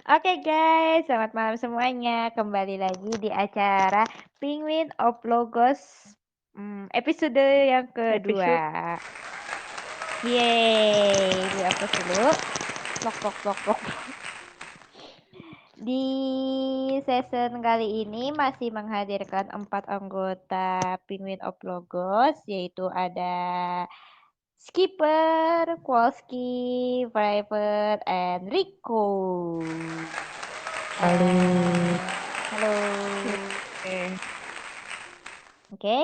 Oke guys, selamat malam semuanya. Kembali lagi di acara Penguin of Logos episode yang kedua. Episode Yeay, gue hapus dulu. Plok, plok, plok, plok, plok. Di season kali ini masih menghadirkan 4 anggota Penguin of Logos, yaitu ada Skipper, Kowalski, Private, and Rico. Halo. Halo. eh Oke.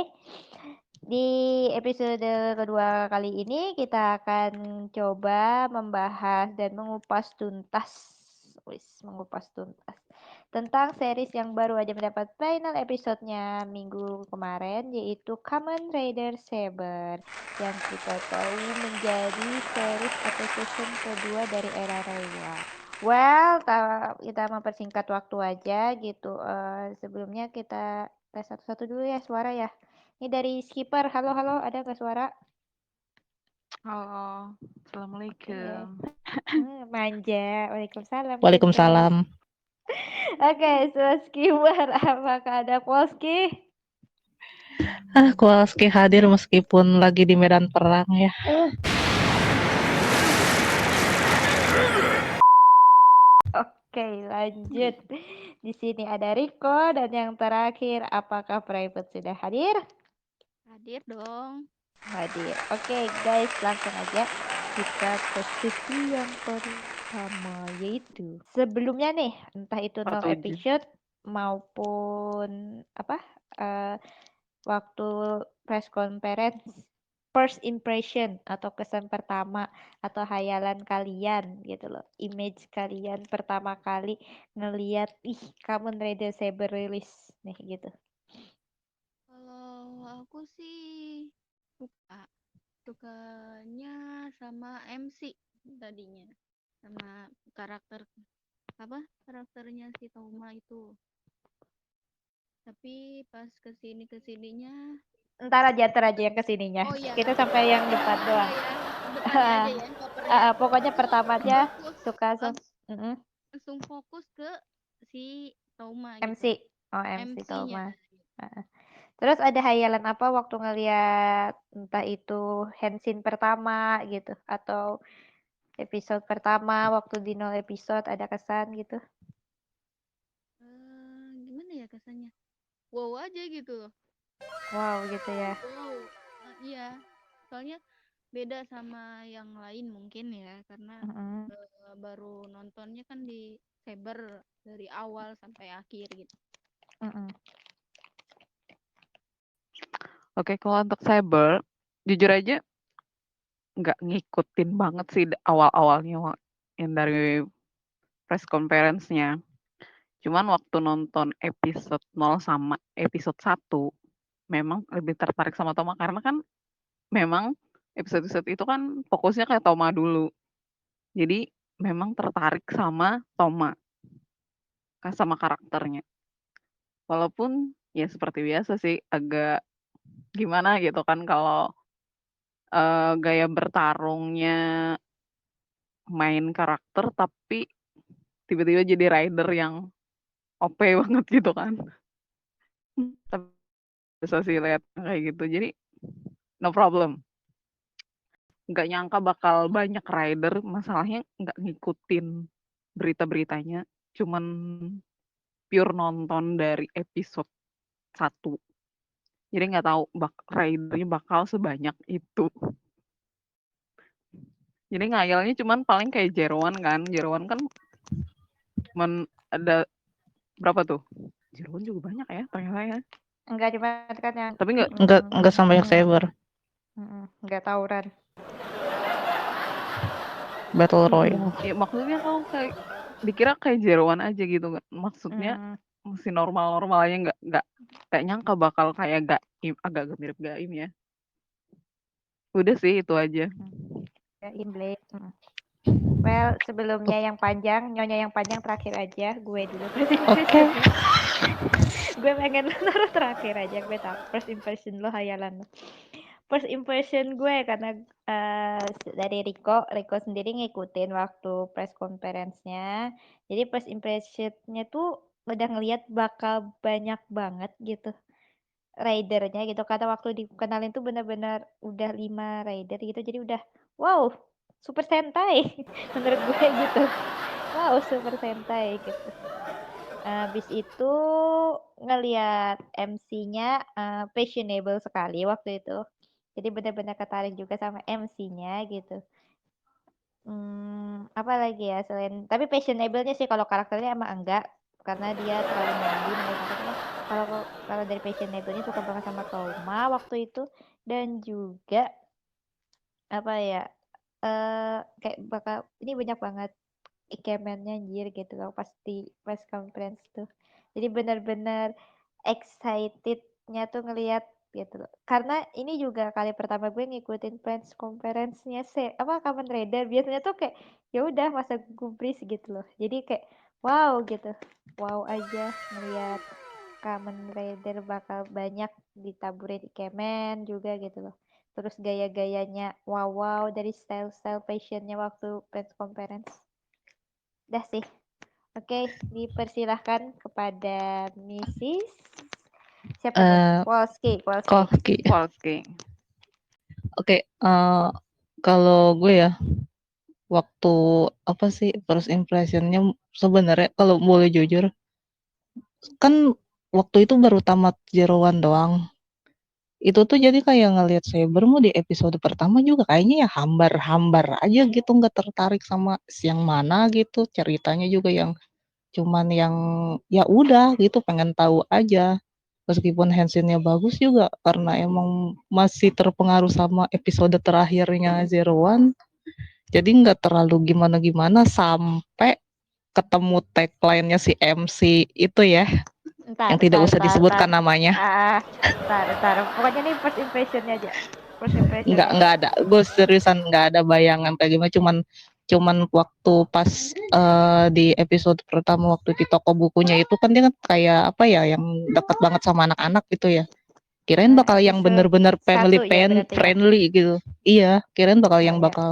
Di episode kedua kali ini kita akan coba membahas dan mengupas tuntas tentang series yang baru aja mendapat final episodenya minggu kemarin, yaitu Kamen Rider Saber, yang kita tahu menjadi series atau season kedua dari era Reiwa. Well, kita mempersingkat waktu aja gitu. Sebelumnya kita tes satu-satu dulu ya suara ya. Ini dari Skipper. Halo, halo. Ada nggak suara? halo, assalamualaikum. Manja. Waalaikumsalam. Pintar. Waalaikumsalam. Oke, so Skipper. Apakah ada Polski? Kowalski hadir meskipun lagi di medan perang ya. Oke, lanjut. Di sini ada Rico dan yang terakhir, apakah Private sudah hadir? Hadir dong. Hadir. Oke, guys, langsung aja kita ke sesi yang pertama, yaitu sebelumnya nih, entah itu Part 0 7. episode maupun apa waktu press conference, first impression atau kesan pertama atau hayalan kalian gitu loh, image kalian pertama kali ngeliat Kamen Rider Saber rilis nih gitu. Kalau aku sih sukanya sama MC tadinya, sama karakternya si Toma itu. Tapi pas kesininya Ntar aja yang kesininya. oh iya, Kita sampai yang depan doang. depannya aja ya covernya. Pokoknya pertama aja suka langsung fokus ke si Toma MC. gitu. Oh, MC MC-nya. Toma. Terus ada hayalan apa waktu ngeliat entah itu Henshin pertama gitu atau episode pertama waktu di 0 episode ada kesan gitu? Gimana ya kesannya? Wow aja gitu loh. Wow gitu ya. Wow, iya. Soalnya beda sama yang lain mungkin ya, karena baru nontonnya kan di Saber dari awal sampai akhir gitu. Oke, kalau untuk Saber, jujur aja nggak ngikutin banget sih awal-awalnya yang dari press conference-nya. Cuman waktu nonton episode 0 sama episode 1, memang lebih tertarik sama Toma karena kan memang episode-episode itu kan fokusnya kayak Toma dulu. Jadi memang tertarik sama Toma, sama karakternya. Walaupun ya seperti biasa sih agak gimana gitu kan kalau gaya bertarungnya main karakter tapi tiba-tiba jadi rider yang OP banget gitu kan. Tapi bisa sih lihat kayak gitu. Jadi no problem. Nggak nyangka bakal banyak rider, masalahnya nggak ngikutin berita-beritanya, cuman pure nonton dari episode 1. Jadi nggak tahu ridernya bakal sebanyak itu. Jadi ngayalnya cuman paling kayak Jeroan kan ada berapa tuh? Jeroan juga banyak ya ternyata ya. Enggak cuma kan yang Tapi nggak Enggak sampai yang Saber. enggak tawuran. Battle Royale. Ya maksudnya kalau kayak dikira kayak Jeroan aja gitu kan. Maksudnya mesti normal-normal aja nggak nyangka bakal kayak agak mirip Gaim ya. Udah sih itu aja. Gaim Blade. Well, sebelumnya yang panjang, nyonya yang panjang terakhir aja, gue dulu first impression. Gue pengen naruh terakhir aja, gue tahu first impression lo, hayalan lo. first impression gue karena dari Riko sendiri ngikutin waktu press conference-nya. Jadi first impression-nya tuh udah ngelihat bakal banyak banget gitu ridernya gitu. Karena waktu dikenalin tuh benar-benar udah 5 rider gitu. Jadi udah wow, Super Sentai menurut gue gitu. Wow, Super Sentai gitu. Habis itu ngelihat MC-nya fashionable sekali waktu itu. Jadi benar-benar ketarik juga sama MC-nya gitu. Apa lagi ya selain tapi fashionable-nya sih kalau karakternya emang enggak karena dia terlalu manly menurut aku cuma kalau dari fashionable-nya suka banget sama Toma waktu itu dan juga apa ya kayak bakal ini banyak banget ikemennya anjir gitu loh pas di press conference tuh. Jadi benar-benar excitednya tuh ngelihat gitu loh. Karena ini juga kali pertama gue ngikutin press conference-nya Kamen Rider. Biasanya tuh kayak ya udah masa gubris gitu loh. Jadi kayak wow gitu. Wow aja ngelihat Kamen Rider bakal banyak ditaburin ikemen juga gitu loh. Terus gaya-gayanya wow dari style-style fashionnya waktu press conference. Dah sih. Oke, dipersilahkan kepada Mrs. Siapa tuh? Wolski. Kolski. Polski. Oke, kalau gue ya waktu apa sih first impressionnya sebenarnya kalau boleh jujur kan waktu itu baru tamat Zero One doang. Itu tuh jadi kayak ngelihat Saber di episode pertama juga kayaknya ya hambar-hambar aja gitu, nggak tertarik sama yang mana gitu, ceritanya juga yang cuman yang ya udah gitu pengen tahu aja. Meskipun Henshin-nya bagus juga karena emang masih terpengaruh sama episode terakhirnya Zero One. Jadi nggak terlalu gimana-gimana sampai ketemu tagline-nya si MC itu ya, yang tidak usah disebutkan namanya. Ntar. Pokoknya nih first impression-nya aja. First Nggak ada. Gue seriusan nggak ada bayangan kayak gimana. Cuman waktu pas di episode pertama waktu di toko bukunya itu kan dia kan kayak apa ya yang dekat banget sama anak-anak gitu ya. Kirain bakal yang Episode bener-bener family 1 ya berarti ya? friendly gitu. Iya, kirain bakal yang ya. bakal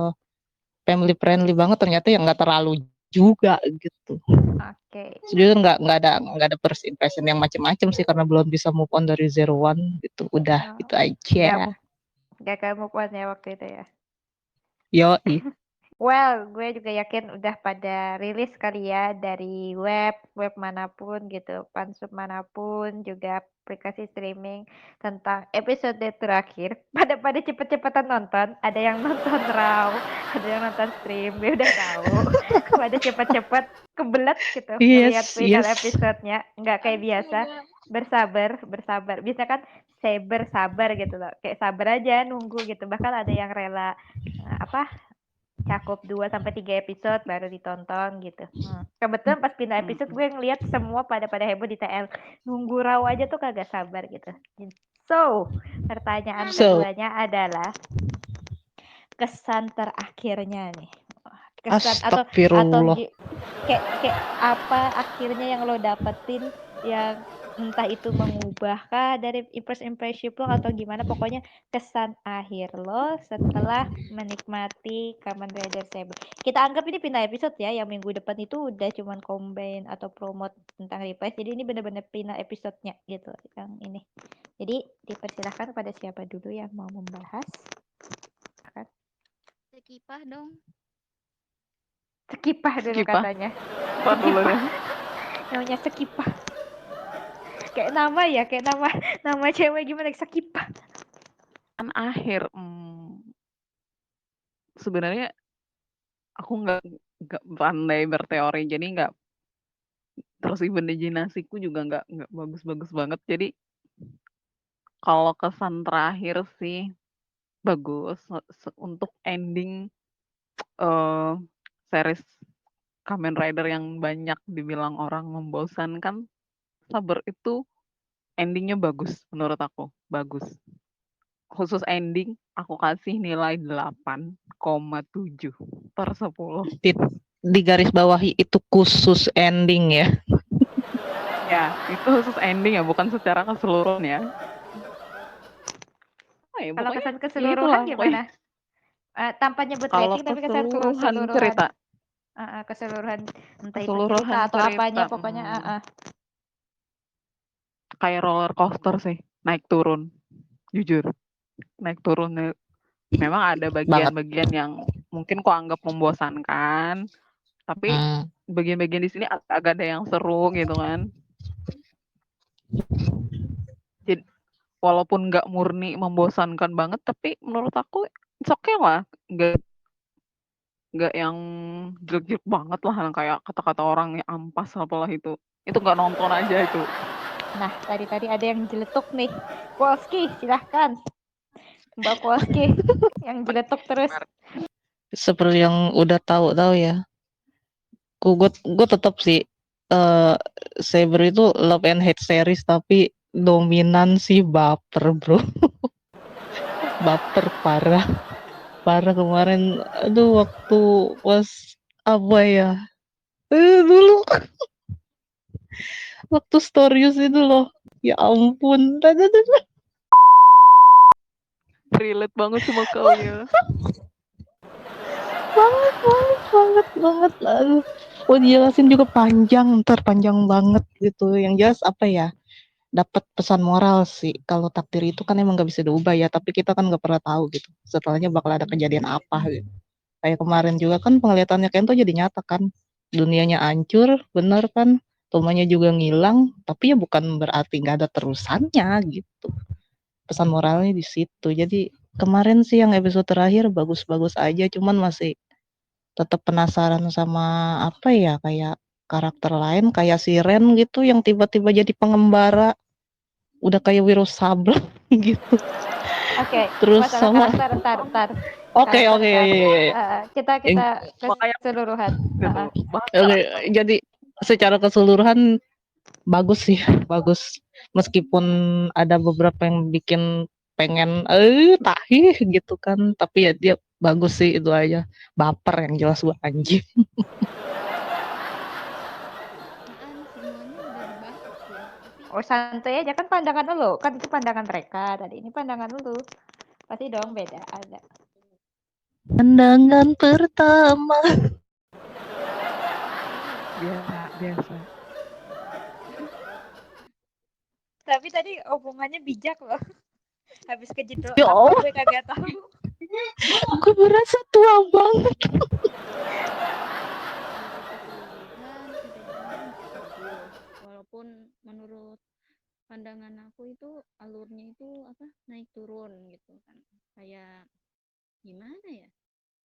family friendly banget, ternyata yang nggak terlalu juga gitu. Oke. Sejujurnya nggak ada first impression yang macam-macam sih karena belum bisa move on dari Zero One gitu. Udah itu aja. Gak kamu move on ya waktu itu ya? Yoi. Well, gue juga yakin udah pada rilis kali ya dari web manapun gitu, fansub manapun, juga aplikasi streaming tentang episode terakhir. Pada cepet-cepetan nonton, ada yang nonton raw, ada yang nonton stream, gue udah tahu. Pada cepet-cepet kebelet gitu ngelihat final episode-nya, nggak kayak biasa. Bersabar. Biasanya kan saya bersabar gitu loh, kayak sabar aja nunggu gitu. Bahkan ada yang rela cakup 2-3 episode baru ditonton gitu. Kebetulan pas pindah episode gue ngeliat semua pada heboh di TL. Nunggu raw aja tuh kagak sabar gitu. So, pertanyaan keduanya adalah kesan terakhirnya nih. Kesan atau kayak apa akhirnya yang lo dapetin yang entah itu mengubahkah dari first impression lo atau gimana, pokoknya kesan akhir lo setelah menikmati Kamen Rider Saber. Kita anggap ini pindah episode ya, yang minggu depan itu udah cuman combine atau promote tentang replace, jadi ini bener-bener pindah episodenya gitu yang ini. Jadi dipersilahkan pada siapa dulu yang mau membahas. Sekipah dong. Sekipah dulu katanya. Apa dulu ya? Namanya Sekipah. Kayak nama ya, kayak nama cewek gimana, Sekipah. Kan akhir sebenarnya aku nggak pandai berteori, jadi nggak terus imajinasiku juga nggak bagus-bagus banget. Jadi kalau kesan terakhir sih bagus untuk ending series Kamen Rider yang banyak dibilang orang membosankan. Saber itu endingnya bagus menurut aku, bagus. Khusus ending aku kasih nilai 8,7 per 10. Di garis bawahi itu khusus ending ya. Ya, itu khusus ending ya, bukan secara keseluruhan ya. ya, Kalau pokoknya kesan ya keseluruhan itulah pokoknya. gimana? Tanpa nyebut Kalau rating tapi kesan keseluruhan keseluruhan. cerita, Keseluruhan entah itu cerita keseluruhan atau apanya cerita, pokoknya. kayak roller coaster sih, naik turun, jujur, naik turunnya. Memang ada Banget. bagian-bagian yang mungkin kok anggap membosankan, tapi bagian-bagian di sini agak ada yang seru gitu kan. Jadi walaupun nggak murni membosankan banget, tapi menurut aku it's okay lah, nggak yang jelek-jelek banget lah, yang kayak kata-kata orang yang ampas apalah itu nggak nonton aja itu. Nah, tadi ada yang jeletuk nih. Kowalski, silahkan. Mbak Kowalski yang jeletuk terus. Seperti yang udah tahu ya. Gue tetap sih Saber itu love and hate series, tapi dominan sih baper, bro. Baper parah kemarin. Aduh, waktu pas apa ya, dulu waktu Stories itu loh, ya ampun. Relate banget sama kau ya. banget. Aduh, oh dijelasin juga panjang banget gitu. Yang jelas apa ya, dapat pesan moral sih. Kalau takdir itu kan emang gak bisa diubah ya, tapi kita kan gak pernah tahu gitu setelahnya bakal ada kejadian apa gitu. Kayak kemarin juga kan penglihatannya Kento jadi nyata kan, dunianya hancur, bener kan, Tomanya juga ngilang, tapi ya bukan berarti nggak ada terusannya gitu. Pesan moralnya di situ. Jadi kemarin sih yang episode terakhir bagus-bagus aja, cuman masih tetap penasaran sama apa ya, kayak karakter lain kayak si Ren gitu yang tiba-tiba jadi pengembara, udah kayak Wiro Sableng gitu. Oke, Terus masalah sama karakter ntar. oke, Kita Makanya keseluruhan. gitu bahas oke, karakter. jadi secara keseluruhan bagus sih, bagus. Meskipun ada beberapa yang bikin pengen tahi gitu kan, tapi ya dia bagus sih, itu aja. Baper yang jelas gua anjing. Semuanya udah dibahas ya, tapi Oh, santai aja kan pandangan lu. Kan itu pandangan mereka tadi. Ini pandangan lu. Pasti dong beda ada. Pandangan pertama. Biasa. Tapi tadi omongannya bijak loh. Habis kejedot Ya apa Allah, gue kagak tahu. aku merasa tua banget. keseluruhan ceritanya bagus, walaupun menurut pandangan aku itu alurnya itu apa, naik turun gitu kan, kayak gimana ya,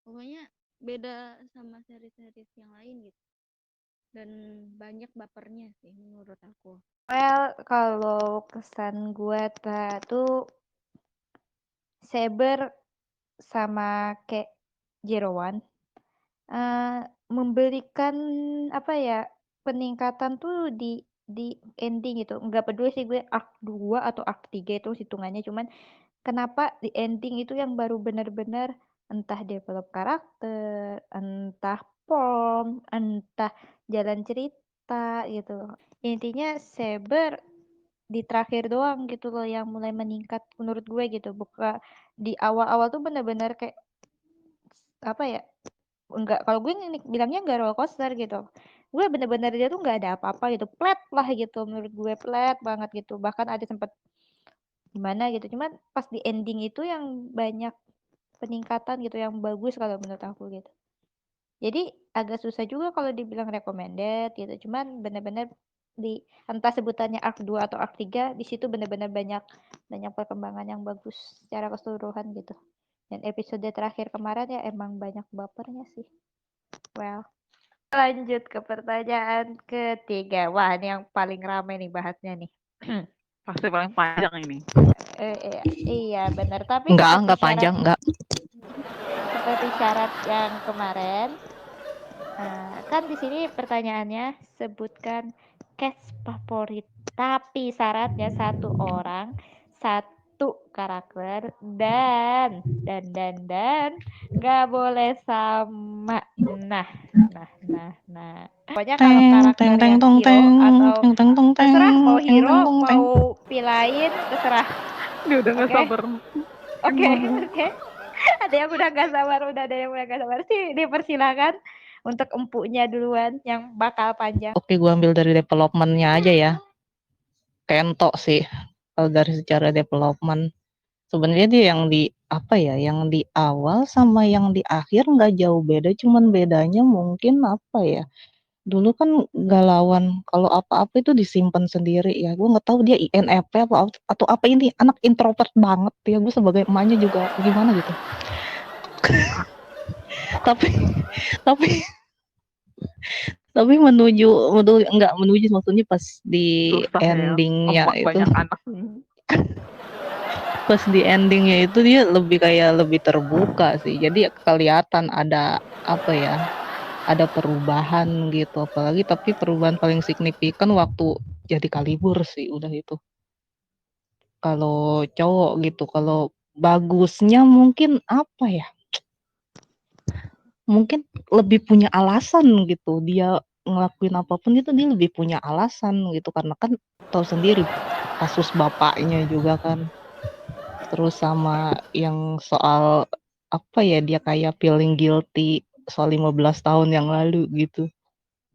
pokoknya beda sama seri-seri yang lain gitu, dan banyak bapernya sih menurut aku. Well, kalau kesan gue tuh Saber sama kayak Zero One memberikan apa ya, peningkatan tuh di ending gitu. Nggak peduli sih gue arc 2 atau arc 3 itu hitungannya, cuman kenapa di ending itu yang baru bener-bener entah develop karakter, entah form, entah jalan cerita gitu. Intinya Saber di terakhir doang gitu loh yang mulai meningkat menurut gue gitu. Buka di awal-awal tuh bener-bener kayak apa ya? Enggak, kalau gue bilangnya enggak roller coaster gitu. Gue bener-bener dia tuh nggak ada apa-apa gitu, flat lah gitu menurut gue, flat banget gitu. Bahkan ada sempat gimana gitu. Cuman pas di ending itu yang banyak peningkatan gitu yang bagus kalau menurut aku gitu. Jadi agak susah juga kalau dibilang recommended gitu. Cuman bener-bener di entah sebutannya arc 2 atau arc 3 di situ bener-bener banyak perkembangan yang bagus secara keseluruhan gitu. Dan episode terakhir kemarin ya emang banyak bapernya sih. Well, lanjut ke pertanyaan ketiga. Wah, ini yang paling ramai nih bahasnya nih. Pasti paling panjang ini. Iya benar. Tapi Enggak panjang, enggak. seperti syarat yang kemarin, kan di sini pertanyaannya sebutkan cast favorit. Tapi syaratnya satu orang, satu karakter dan nggak boleh sama. Nah. Pokoknya kalau karakter yang hero atau terserah mau hero mau villain terserah. Dia udah nggak Oke. sabar. Oke, oke. Ada yang udah gak sabar, udah ada yang udah gak sabar sih. Dipersilakan untuk empuknya duluan yang bakal panjang. Oke, gua ambil dari development-nya aja ya. Kento sih. Kalau dari secara development, sebenarnya dia yang di apa ya, yang di awal sama yang di akhir nggak jauh beda, cuman bedanya mungkin apa ya? Dulu kan galauan kalau apa-apa itu disimpan sendiri ya. Gue nggak tahu dia INFP atau apa ini anak introvert banget ya. Gue sebagai emaknya juga gimana gitu. tapi tapi tapi enggak menuju maksudnya pas di Susah ya, endingnya emak itu banyak anak nih. pas di endingnya itu dia lebih kayak lebih terbuka sih. Jadi kelihatan ada apa ya? Ada perubahan gitu apalagi tapi perubahan paling signifikan waktu jadi Kalibur sih udah itu. Kalau cowok gitu, kalau bagusnya mungkin apa ya, mungkin lebih punya alasan gitu, dia ngelakuin apapun itu dia lebih punya alasan gitu, karena kan tahu sendiri kasus bapaknya juga kan, terus sama yang soal apa ya, dia kayak feeling guilty soal 15 tahun yang lalu gitu.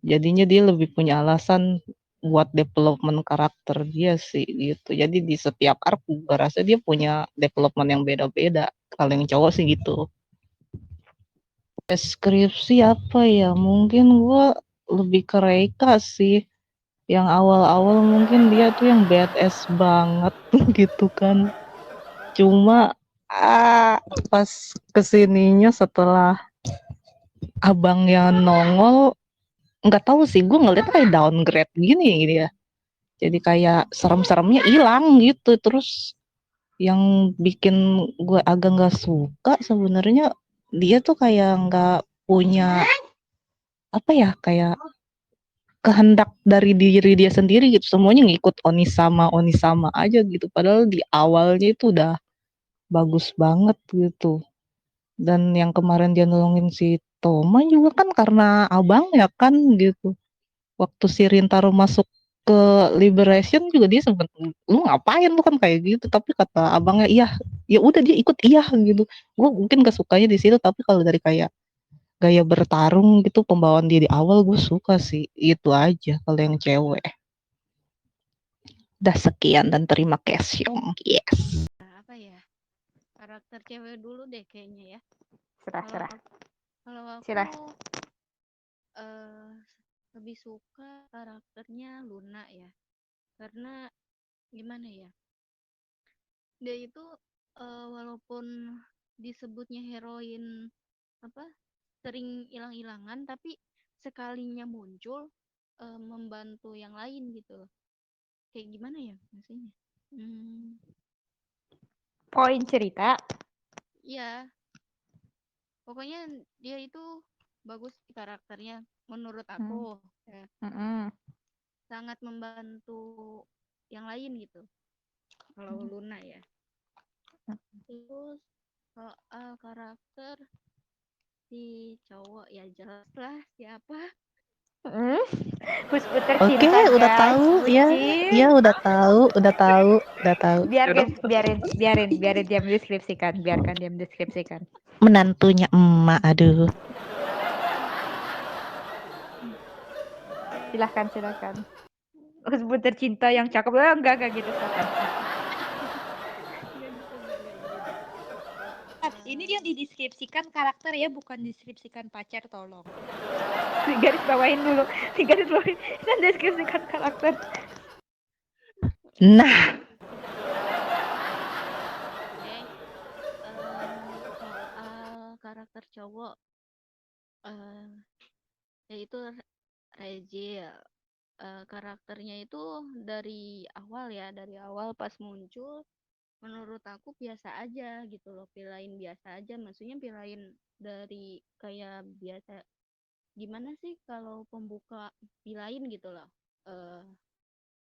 Jadinya dia lebih punya alasan buat development karakter dia sih gitu. Jadi di setiap arc gue rasa dia punya development yang beda-beda. Kalau yang cowok sih gitu. Deskripsi apa ya? Mungkin gue lebih ke Reika sih. Yang awal-awal mungkin dia tuh yang badass banget gitu kan. Cuma pas kesininya setelah abangnya nongol, nggak tahu sih gue ngeliat kayak downgrade gini gitu ya. Jadi kayak serem-seremnya hilang gitu. Terus yang bikin gue agak nggak suka sebenarnya dia tuh kayak nggak punya apa ya, kayak kehendak dari diri dia sendiri gitu. Semuanya ngikut Onisama aja gitu. Padahal di awalnya itu udah bagus banget gitu. Dan yang kemarin dia nolongin si Toma juga kan karena abang ya kan gitu. Waktu si Rintaro masuk ke Liberation juga dia sempet, lu ngapain lu kan kayak gitu, tapi kata abangnya iya, ya udah dia ikut iya gitu. Gue mungkin gak sukanya di situ, tapi kalau dari kayak gaya bertarung gitu, pembawaan dia di awal gue suka sih. Itu aja kalau yang cewek. Dah sekian dan terima kasih. Yes. Apa ya? Karakter cewek dulu deh kayaknya ya. Serah. Kalau aku Silah. lebih suka karakternya Luna ya. Karena gimana ya? Dia itu walaupun disebutnya heroin apa sering hilang-hilangan tapi sekalinya muncul membantu yang lain gitu. Kayak gimana ya maksudnya? Poin cerita. Ya, pokoknya dia itu bagus karakternya menurut aku. Ya. Sangat membantu yang lain gitu. Kalau Luna ya. Terus soal karakter si cowok ya jelas lah siapa. Husbutter Oke, cinta udah guys, tahu ya. bucin. Ya udah tahu. Biarin dia mendeskripsikan, biarkan dia mendeskripsikan. Menantunya emak, aduh. Silahkan. Husbutter cinta yang cakep, enggak gitu, silakan. Enggak gitu. Ini dia dideskripsikan karakter ya, bukan deskripsikan pacar, tolong. Garis bawahin dulu, dan deskripsikan karakter. Nah, Oke. Soal karakter cowok yaitu Regil. Karakternya itu dari awal pas muncul menurut aku biasa aja gitu loh, pilain biasa aja, maksudnya pilain dari kayak biasa gimana sih kalau pembuka pilain gitu loh,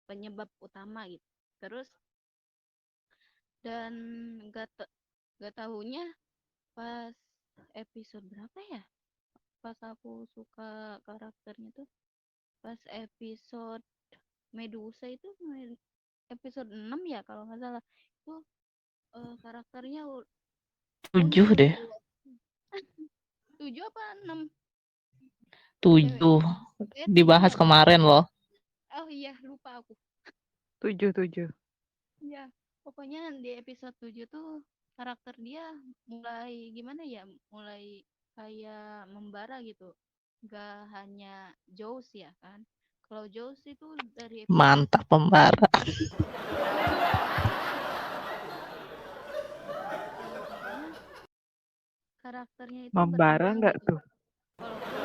penyebab utama gitu. Terus dan gak tahunya pas episode berapa ya, pas aku suka karakternya tuh pas episode Medusa itu episode 6 ya kalau nggak salah. Itu karakternya 7 muncul deh. gitu loh. 7 apa 6 7 tujuh dibahas ya. kemarin loh. Oh iya, lupa aku. 7. Ya, pokoknya di episode 7 tuh karakter dia mulai gimana ya, mulai kayak membara gitu. Gak hanya Jaws ya kan. Kalau Jaws itu dari episode Mantap pembara. pokoknya karakternya itu Membara berkembang nggak gitu. tuh? Walaupun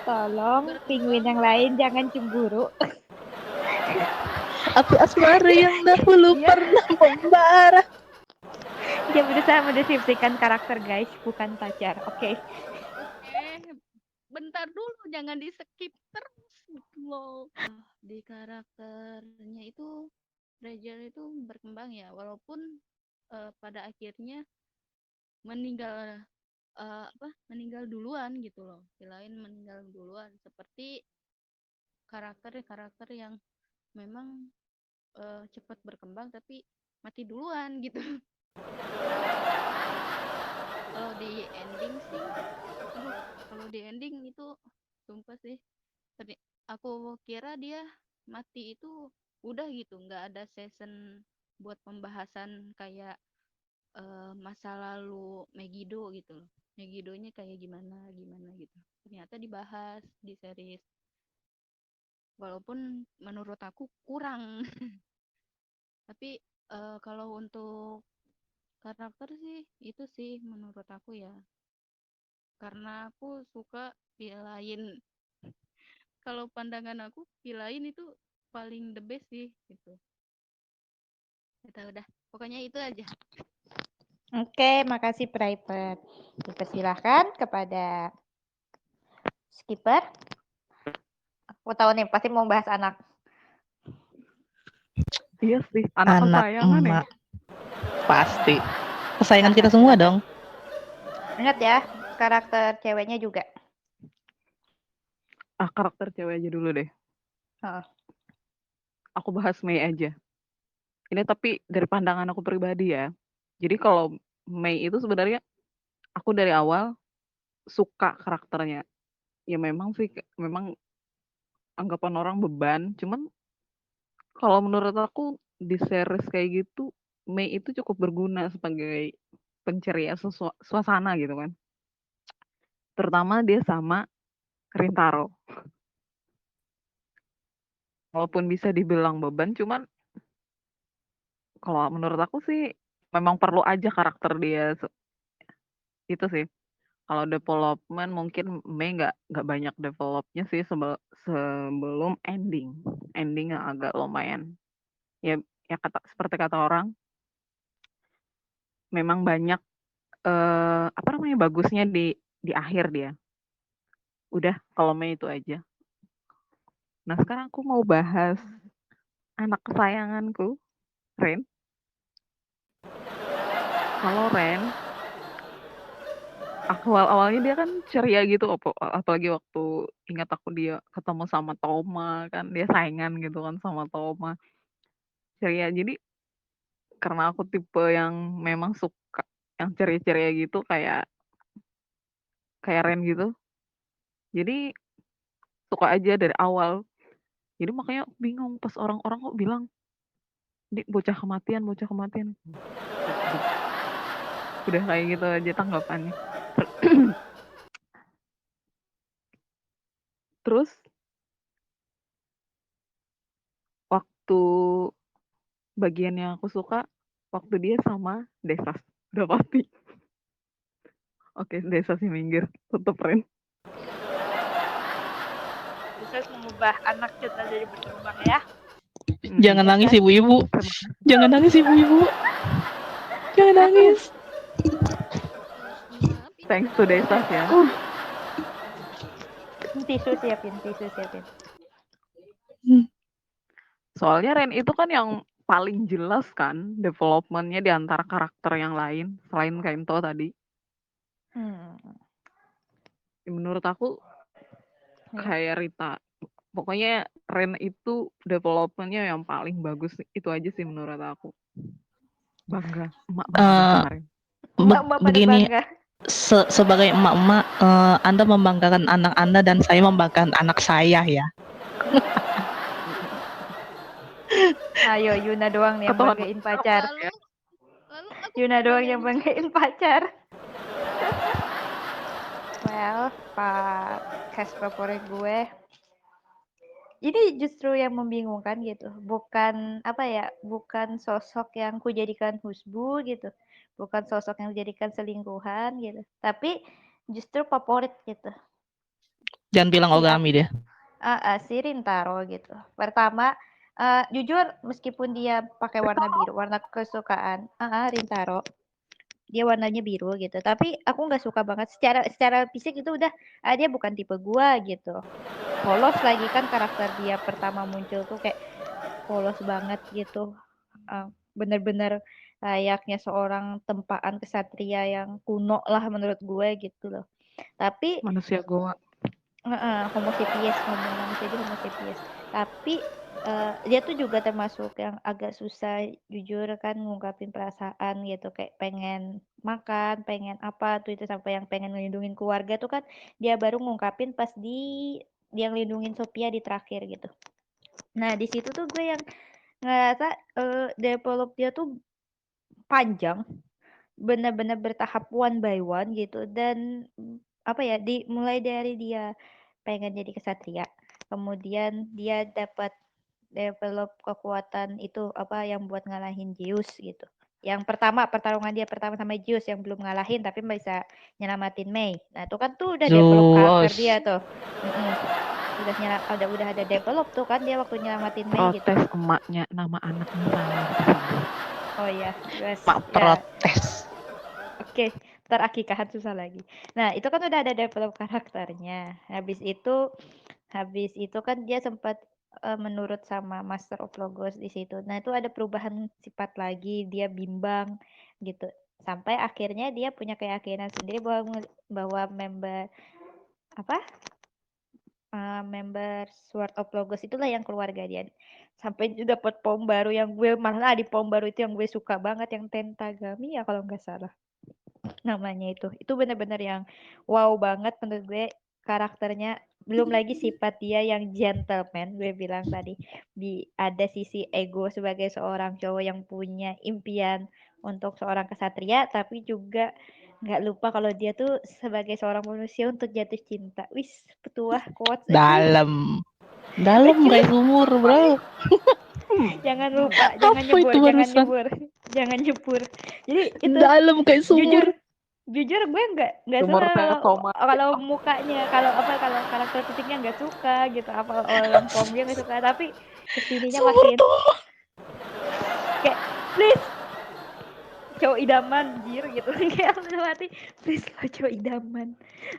Tolong penguin berkembang yang lain jangan cemburu. Api asmara yang dahulu Iya. pernah membara. Dia berusaha mendeskripsikan karakter guys, bukan pacar. Oke. oke, bentar dulu, jangan di skip terus gitu loh. Di karakternya itu Rachel itu berkembang ya, walaupun pada akhirnya meninggal meninggal duluan gitu loh. Selain meninggal duluan, seperti karakter yang memang cepat berkembang tapi mati duluan gitu. Kalau di ending sih, aduh, kalau di ending itu sumpah sih, aku kira dia mati itu udah gitu, nggak ada season buat pembahasan kayak masa lalu Megiddo gitu loh. Megiddo-nya kayak gimana gimana gitu. Ternyata dibahas di series. Walaupun menurut aku kurang. Tapi kalau untuk karakter sih itu sih menurut aku ya. Karena aku suka lain. Kalau pandangan aku lain itu paling the best sih gitu. Kita udah. Pokoknya itu aja. Oke, makasih Private. Dipersilahkan kepada skipper. Aku tahu nih, pasti mau bahas anak. Iya sih, anak Anak kesayangan ya. emak. Pasti. Kesayangan kita Silahkan, semua silahkan. dong. Ingat ya, karakter ceweknya juga. Karakter cewek aja dulu deh. Heeh. Aku bahas Mei aja. Ini tapi dari pandangan aku pribadi ya. Jadi kalau Mei itu sebenarnya aku dari awal suka karakternya. Ya memang sih, memang anggapan orang beban. Cuman kalau menurut aku di series kayak gitu, Mei itu cukup berguna sebagai penceria suasana gitu kan. Terutama dia sama Rintaro. Walaupun bisa dibilang beban, cuman kalau menurut aku sih memang perlu aja karakter dia itu sih. Kalau development mungkin Mei nggak banyak developnya sih sebelum ending. Ending yang agak lumayan. Ya ya seperti kata orang, memang banyak apa namanya bagusnya di akhir dia. Udah kalau Mei itu aja. Nah sekarang aku mau bahas anak kesayanganku, Ren. Kalau Ren, awalnya dia kan ceria gitu, apalagi waktu ingat aku dia ketemu sama Toma kan, dia saingan gitu kan sama Toma. Ceria. Jadi karena aku tipe yang memang suka yang ceria-ceria gitu kayak Ren gitu. Jadi suka aja dari awal. Jadi makanya bingung pas orang-orang kok bilang, "Dik, bocah kematian, bocah kematian." Udah kayak gitu aja tanggapannya. Terus waktu bagian yang aku suka waktu dia sama Desas. Udah pasti. Oke, Desas si minggir. Tetep Ren. Bisa mengubah anak kita jadi berkembang ya. Jangan Ya nangis kan? ibu-ibu. Jangan nangis ibu-ibu. Jangan nangis. Maaf, ini Thanks to kenapa? Desas ya. Tisu siapin, tisu siapin. Soalnya Ren itu kan yang paling jelas kan development-nya di antara karakter yang lain selain Kento tadi. Menurut aku kayak Rita. Pokoknya Ren itu development-nya yang paling bagus. Itu aja sih menurut aku. Bangga, emak bangga Eh, kemarin. Emak-emak pada begini, bangga. sebagai emak-emak, Anda membanggakan anak Anda dan saya membanggakan anak saya ya. Ayo Yuna doang nih yang Ketahuan banggain pacar. Lalu aku Yuna doang yang banggain siapa? banggain pacar. Well, podcast favorit gue ini justru yang membingungkan gitu. Bukan apa ya, bukan sosok yang kujadikan husbu gitu. Bukan sosok yang dijadikan selingkuhan gitu. Tapi justru favorit gitu. Jangan bilang Si Ogami deh. si Rintaro gitu. Pertama, jujur meskipun dia pakai warna biru, warna kesukaan, Rintaro, dia warnanya biru gitu. Tapi aku nggak suka banget secara fisik itu udah, dia bukan tipe gua gitu. Polos lagi kan karakter dia pertama muncul tuh kayak polos banget gitu. Bener-bener layaknya seorang tempaan kesatria yang kuno lah menurut gue gitu loh. Tapi manusia goa. Homo sapiens, ngomong manusia aja Homo sapiens. Tapi dia tuh juga termasuk yang agak susah jujur kan ngungkapin perasaan gitu, kayak pengen makan, pengen apa tuh itu sampai yang pengen ngelindungin keluarga tuh kan dia baru ngungkapin pas dia ngelindungin Sophia di terakhir gitu. Nah, di situ tuh gue yang ngerasa develop dia tuh panjang, benar-benar bertahap one by one gitu dan apa ya, mulai dari dia pengen jadi kesatria, kemudian dia dapat develop kekuatan itu apa yang buat ngalahin Zeus gitu. Yang pertama pertarungan dia pertama sama Zeus yang belum ngalahin tapi bisa nyelamatin Mei. Nah, itu kan tuh udah develop karakter Zeus. dia tuh. Udah ada develop tuh kan dia waktu nyelamatin Mei gitu. Protes emaknya, nama anaknya salah disebut. Oh iya, yes. Mak Ya. protes. Oke, ntar akikahan susah lagi. Nah, itu kan udah ada develop karakternya. Habis itu kan dia sempat menurut sama Master of Logos di situ. Nah, itu ada perubahan sifat lagi, dia bimbang gitu. Sampai akhirnya dia punya keyakinan sendiri bahwa member apa? Member Sword of Logos itulah yang keluarga dia. Sampai juga dapat pom baru yang gue malah di pom baru itu yang gue suka banget yang Tentagami ya kalau nggak salah namanya itu. Itu benar-benar yang wow banget menurut gue karakternya. Belum lagi sifat dia yang gentleman, gue bilang tadi. Ada sisi ego sebagai seorang cowok yang punya impian untuk seorang kesatria, tapi juga nggak lupa kalau dia tuh sebagai seorang manusia untuk jatuh cinta. Wis, petuah quotes Dalam. Dalam kayak sumur, bro. Jangan lupa, jangan Apa nyebur, itu jangan barusan? nyebur, jangan nyebur. Jadi itu Dalam kayak jujur sumur. jujur gue nggak Sumur suka teh kalau tomat. kalau mukanya kalau karakter fisiknya nggak suka gitu apa orang pom dia nggak suka tapi kesininya Sumur makin tuh. kayak please cowok idaman jir gitu kayak lu mati please lo cowok idaman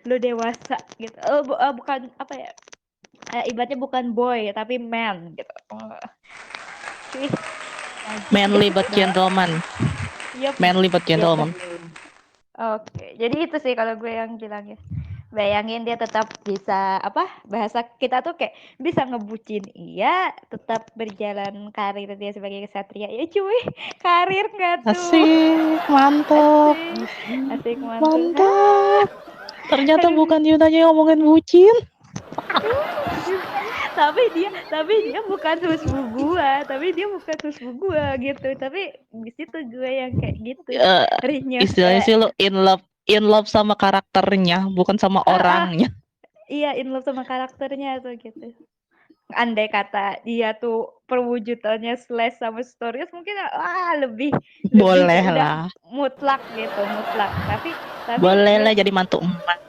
lo dewasa gitu bukan apa ya ibaratnya bukan boy tapi man gitu cuy Manly but gentleman. Yup. Manly but gentleman. Oke, jadi itu sih kalau gue yang bilangnya. Bayangin dia tetap bisa apa bahasa kita tuh kayak bisa ngebucin iya tetap berjalan karir dia sebagai kesatria ya cuy karir nggak tuh Asik, mantap. asik mantul Mantap. Ternyata aduh. bukan Yunanya yang ngomongin bucin. tapi dia bukan husbu gua gitu tapi di situ gue yang kayak gitu Eh, rinyeh istilahnya sih lo in love sama karakternya, bukan sama orangnya. iya in love sama karakternya tuh gitu. Andai kata dia tuh perwujudannya slash sama stories mungkin lebih Boleh kayak udah lah. mutlak gitu mutlak tapi Boleh lah jadi mantu emak.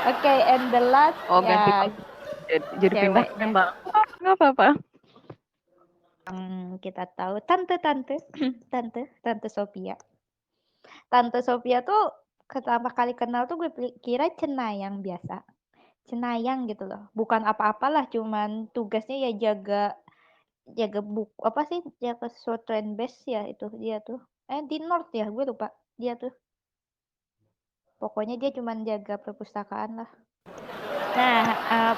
Oke, and the last Ganti ya jadi pindah ceweknya tema. Nggak apa-apa. yang kita tahu tante Sophia tuh pertama kali kenal tuh gue kira cenayang biasa cenayang gitu loh bukan apa-apalah cuman tugasnya ya jaga jaga buku apa sih jaga sesuatu trend base ya itu dia tuh di North ya gue lupa dia tuh pokoknya dia cuman jaga perpustakaan lah nah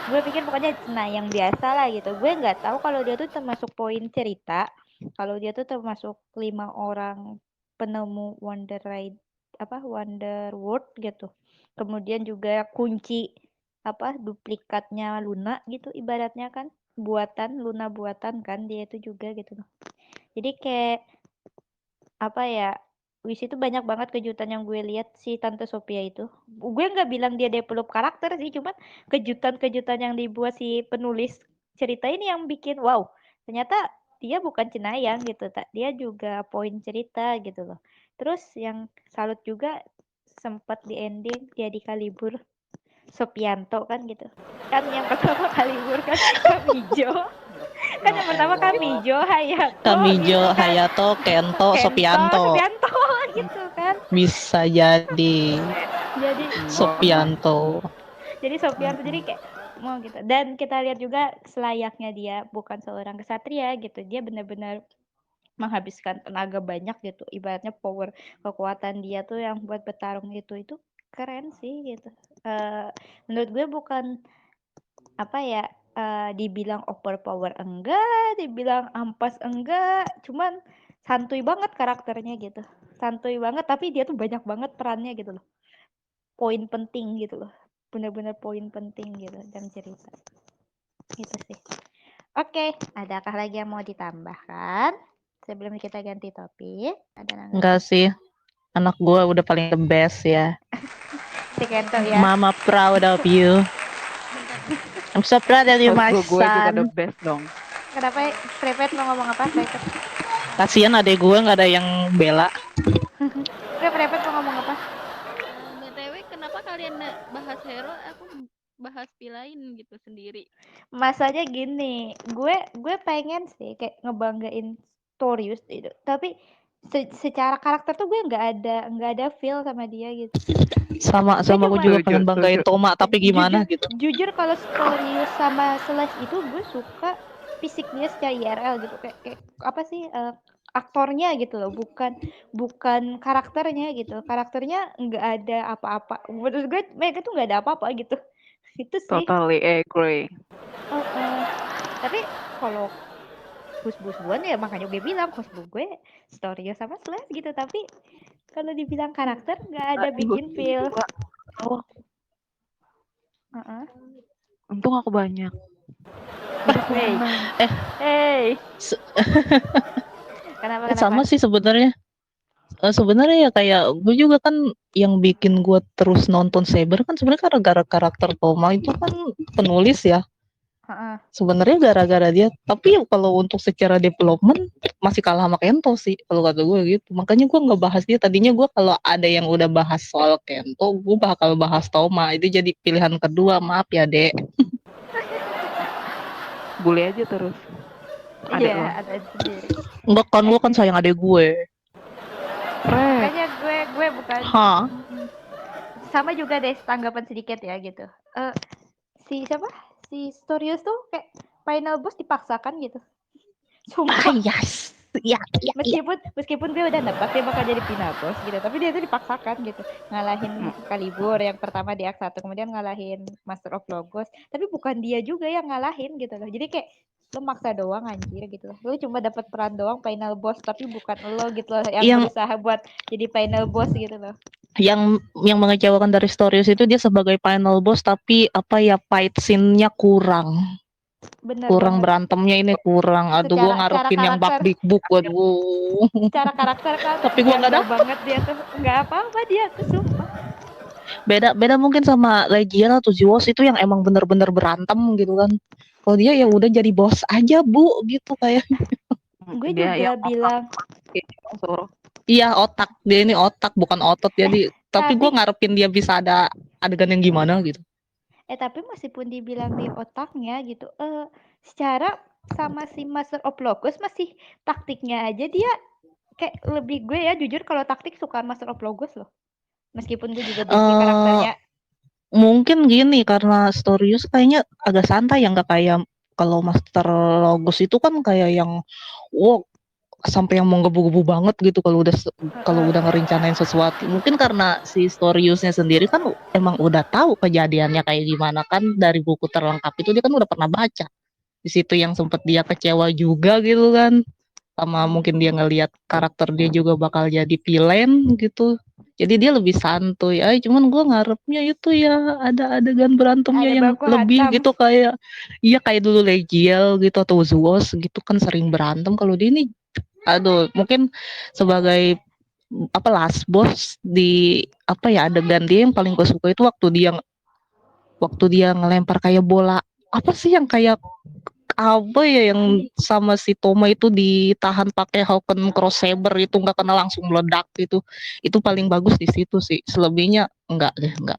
gue pikir pokoknya nah yang biasa lah gitu gue nggak tahu kalau dia tuh termasuk poin cerita Kalau dia tuh termasuk 5 orang penemu Wonder World gitu. Kemudian juga kunci duplikatnya Luna gitu ibaratnya kan. Luna buatan kan dia itu juga gitu loh. Jadi kayak wis itu banyak banget kejutan yang gue lihat si Tante Sophia itu. Gue nggak bilang dia develop karakter sih, cuman kejutan-kejutan yang dibuat si penulis cerita ini yang bikin wow. Ternyata dia bukan cenayang gitu, dia juga poin cerita gitu loh. Terus yang salut juga sempat di ending jadi Kalibur Sopianto kan gitu. Kan yang pertama Kalibur kan Kamijo. Kan yang pertama Kamijo Hayato Kamijo, gitu kan. Hayato, Kento, Sopianto. Sopianto gitu kan. Bisa jadi Jadi Sopianto. Sopianto jadi kayak mau gitu. Dan kita lihat juga selayaknya dia bukan seorang kesatria gitu. Dia benar-benar menghabiskan tenaga banyak gitu. Ibaratnya kekuatan dia tuh yang buat bertarung itu keren sih gitu. Menurut gue bukan dibilang overpower enggak, dibilang ampas enggak, cuman santuy banget karakternya gitu. Santuy banget tapi dia tuh banyak banget perannya gitu loh. Poin penting gitu loh. Bener-bener poin penting gitu dalam cerita. Gitu sih. Oke, adakah lagi yang mau ditambahkan? Sebelum kita ganti topik, ada Enggak sih, anak gue udah paling the best ya. Si Kento ya. Mama proud of you. Bentar. I'm so proud of you, my Gue juga the son. best dong. Kenapa Private mau ngomong apa? Kasian adek gue nggak ada yang bela. Private mau ngomong apa? BTW kenapa kalian bahas hero, aku bahas pilain gitu sendiri. Masanya gini, gue pengen sih kayak ngebanggain Torius itu, tapi secara karakter tuh gue nggak ada feel sama dia gitu. Sama Gue aku cuma juga Setuju, pengen banggain setuju. Toma, tapi gimana jujur, gitu. jujur kalau Torius sama Slash itu gue suka fisik dia secara IRL gitu, kayak apa sih aktornya gitu loh, bukan karakternya gitu. Karakternya nggak ada apa-apa. Menurut gue mereka tuh nggak ada apa-apa gitu. Itu sih. Totally agree. Tapi kalau bus-busuan ya makanya gue bilang husband gue Storio sama Slash gitu, tapi kalau dibilang karakter nggak ada bikin feel. Oh, Uh-uh. untung aku banyak. Hey. Kenapa? Sama sih sebenarnya. Sebenarnya ya kayak gue juga kan yang bikin gue terus nonton Saber kan sebenarnya gara-gara karakter Toma itu kan penulis ya. Uh-uh. Sebenarnya gara-gara dia, tapi kalau untuk secara development masih kalah sama Kento sih kalau kata gue gitu. Makanya gue nggak bahas dia. Tadinya gue kalau ada yang udah bahas soal Kento, gue bakal bahas Toma. Itu jadi pilihan kedua. Maaf ya, Dek. Boleh aja terus. Adek lo. Iya, ada sendiri. Enggak kan, gue kan sayang adek gue. Makanya gue bukan. Hah? Sama juga deh tanggapan sedikit ya gitu. Si Storius tuh kayak final boss dipaksakan gitu. Sumpah. Yes. Ya. Meskipun gue udah nebak dia bakal jadi final boss gitu, tapi dia itu dipaksakan gitu. Ngalahin Kalibur yang pertama di Act 1, kemudian ngalahin Master of Logos, tapi bukan dia juga yang ngalahin gitu loh. Jadi kayak lo maksa doang anjir gitu loh. Lo cuma dapat peran doang final boss, tapi bukan lo gitu loh yang berusaha buat jadi final boss gitu loh. Yang mengecewakan dari Storius itu dia sebagai final boss tapi fight scene-nya kurang. Bener kurang banget. berantemnya ini kurang. Aduh, gue ngarepin yang bak big book. Waduh. Cara karakter kan tapi gue nggak dapet banget dia tuh. Nggak apa-apa dia tuh sumpah. Beda mungkin sama Legion atau Zeus itu yang emang bener-bener berantem gitu kan. Kalau dia ya udah jadi bos aja bu gitu kayak. Gue juga bilang iya otak, dia ini otak bukan otot, jadi tapi gue ngarepin dia bisa ada adegan yang gimana gitu. Tapi meskipun dibilang di otaknya gitu, secara sama si Master of Logos masih taktiknya aja dia kayak lebih, gue ya jujur kalau taktik suka Master of Logos loh. Meskipun gue juga benci karakternya. Mungkin gini karena Storius kayaknya agak santai ya, nggak kayak kalau Master Logos itu kan kayak yang wow sampai yang mau gebu-gebu banget gitu kalau udah ngerencanain sesuatu. Mungkin karena si Storiusnya sendiri kan emang udah tahu kejadiannya kayak gimana kan dari buku terlengkap itu dia kan udah pernah baca. Di situ yang sempet dia kecewa juga gitu kan. sama mungkin dia ngelihat karakter dia juga bakal jadi villain gitu. Jadi dia lebih santuy. Cuman gue ngarepnya itu ya ada adegan berantemnya Ada yang baku lebih hantam. gitu kayak iya kayak dulu Legiel gitu atau Zuos gitu kan sering berantem. Kalau dia ini aduh mungkin sebagai apa last boss di apa ya adegan dia yang paling gue suka itu waktu dia ngelempar kayak bola apa sih yang kayak apa ya yang sama si Toma itu ditahan pakai Hawken Cross Saber itu nggak kena langsung meledak itu paling bagus di situ sih selebihnya enggak deh enggak.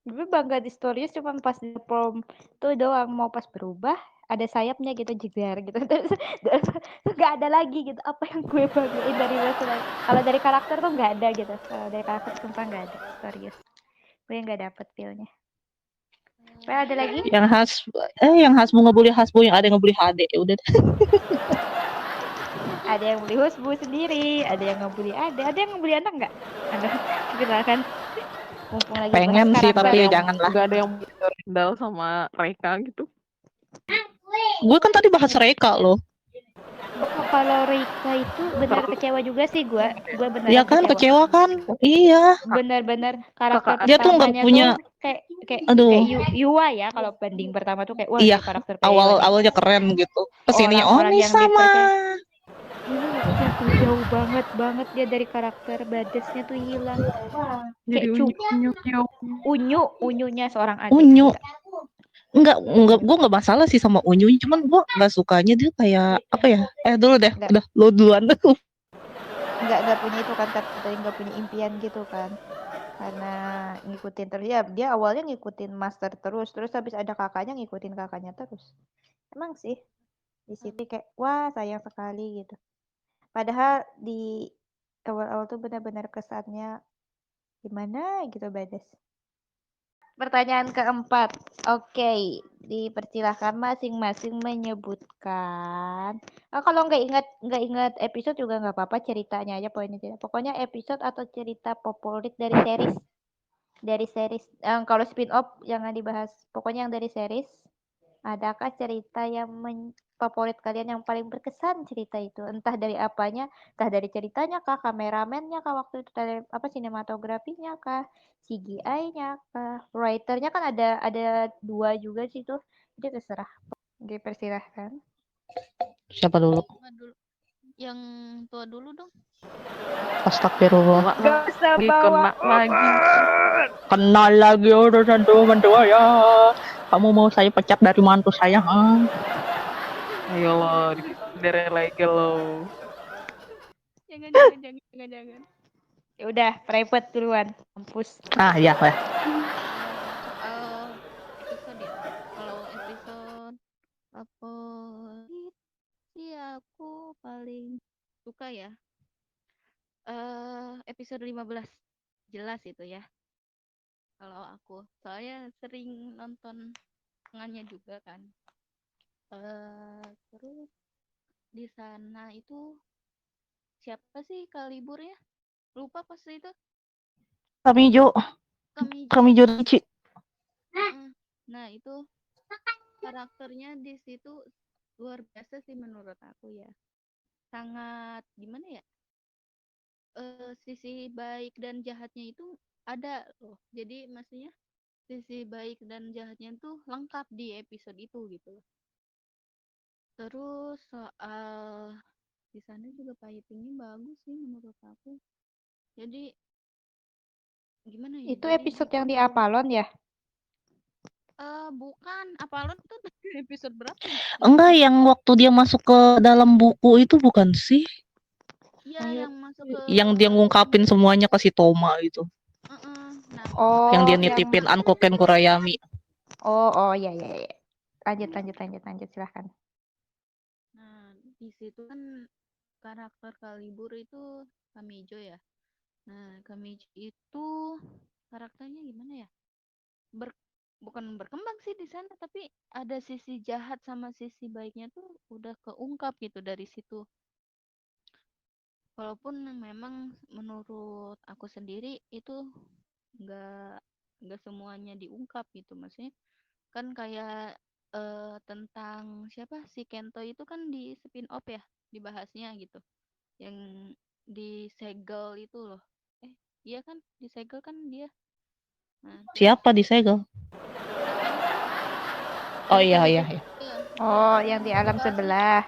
Gue bangga di stories cuma pas di prom tuh doang, mau pas berubah ada sayapnya gitu jegar gitu terus nggak ada lagi gitu apa yang gue banggain dari Westlife. Kalau dari karakter tuh nggak ada gitu, kalau dari karakter sumpah nggak ada stories, gue nggak dapet feelnya. Ada lagi yang khas mau ngebully Hasbu yang ada yang ngebully HD ya udah deh. ada yang beli husbu sendiri, ada yang ngebully ada yang ngebully anak nggak? Ada silakan mumpung lagi bahas Pengen sih karakter. tapi ya janganlah. Nggak ada yang Rindal sama Reka gitu. Gue kan tadi bahas Reka loh. Kalau Rika itu benar kecewa juga sih gue benar Ya kan kecewa kan iya benar-benar karakter Kakak dia tuh nggak pertamanya punya tuh kayak aduh Yua ya, kalau banding pertama tuh kayak wah iya ini karakter Yua nih awalnya keren gitu kesininya oh orang-orang nih yang sama dipercaya. Ini jatuh jauh banget dia dari karakter badesnya tuh hilang Jadi kayak unyunya seorang adik unyu gila. enggak gue nggak masalah sih sama unyu cuman gue nggak sukanya dia kayak apa ya dulu deh Nggak. udah lo duluan nggak punya itu kan tadi nggak punya impian gitu kan, karena ngikutin terus ya, dia awalnya ngikutin master terus habis ada kakaknya ngikutin kakaknya terus. Emang sih di situ kayak wah sayang sekali gitu, padahal di awal-awal tuh benar-benar kesannya gimana gitu Badas. Pertanyaan keempat, oke, dipersilahkan masing-masing menyebutkan. Kalau nggak ingat episode juga nggak apa-apa, ceritanya aja poinnya aja. Pokoknya episode atau cerita favorit dari series. Kalau spin-off jangan dibahas. Pokoknya yang dari series. Adakah cerita yang favorit kalian yang paling berkesan cerita itu? Entah dari apanya, entah dari ceritanya kah, kameramennya kah waktu itu, dari apa sinematografinya kah, CGI-nya kah, writer-nya kan ada 2 juga sih tuh. Jadi terserah. Oke, persilahkan. siapa dulu Yang tua dulu dong. astagfirullah Gak usah lagi bawa lagi. kenal lagi urusan mentua ya kamu mau saya pecat dari mantu saya Ayo lo, dari lagi lo. Jangan. Ya udah, private duluan. Kampus. ya Episode ya. Kalau episode favorit sih aku paling suka ya. Episode 15 jelas itu ya. Kalau aku, soalnya sering nonton tengahnya juga kan. Terus di sana itu siapa sih Kalibur ya? Lupa pas itu Kamijo Kamijo. Rici Nah, itu karakternya di situ luar biasa sih menurut aku ya. Sangat gimana ya? Sisi baik dan jahatnya itu ada loh. Jadi maksudnya sisi baik dan jahatnya itu lengkap di episode itu gitu. Terus soal di sana juga fightingnya bagus sih menurut aku. Jadi gimana ya? Itu Jadi episode yang bikin di Apalon ya? bukan Apalon tuh episode berapa ya? enggak yang waktu dia masuk ke dalam buku itu bukan sih Iya, yang masuk ke yang dia ngungkapin semuanya ke si Toma itu Nah, yang dia Oh, nitipin Ankoken Kurayami oh ya. Lanjut silahkan. nah di situ kan karakter Kalibur itu Kamijo ya. Nah, Kamijo itu karakternya gimana ya? Bukan berkembang sih di sana, tapi ada sisi jahat sama sisi baiknya tuh udah keungkap gitu dari situ. Walaupun memang menurut aku sendiri itu nggak semuanya diungkap gitu, maksudnya kan kayak tentang siapa si Kento itu kan di spin off ya dibahasnya gitu. Yang disegel itu loh. Iya kan disegel kan dia. Nah, terus Siapa disegel? si Kento Oh yang iya tadi iya tuh iya. Oh, yang di alam dibahas itu sebelah.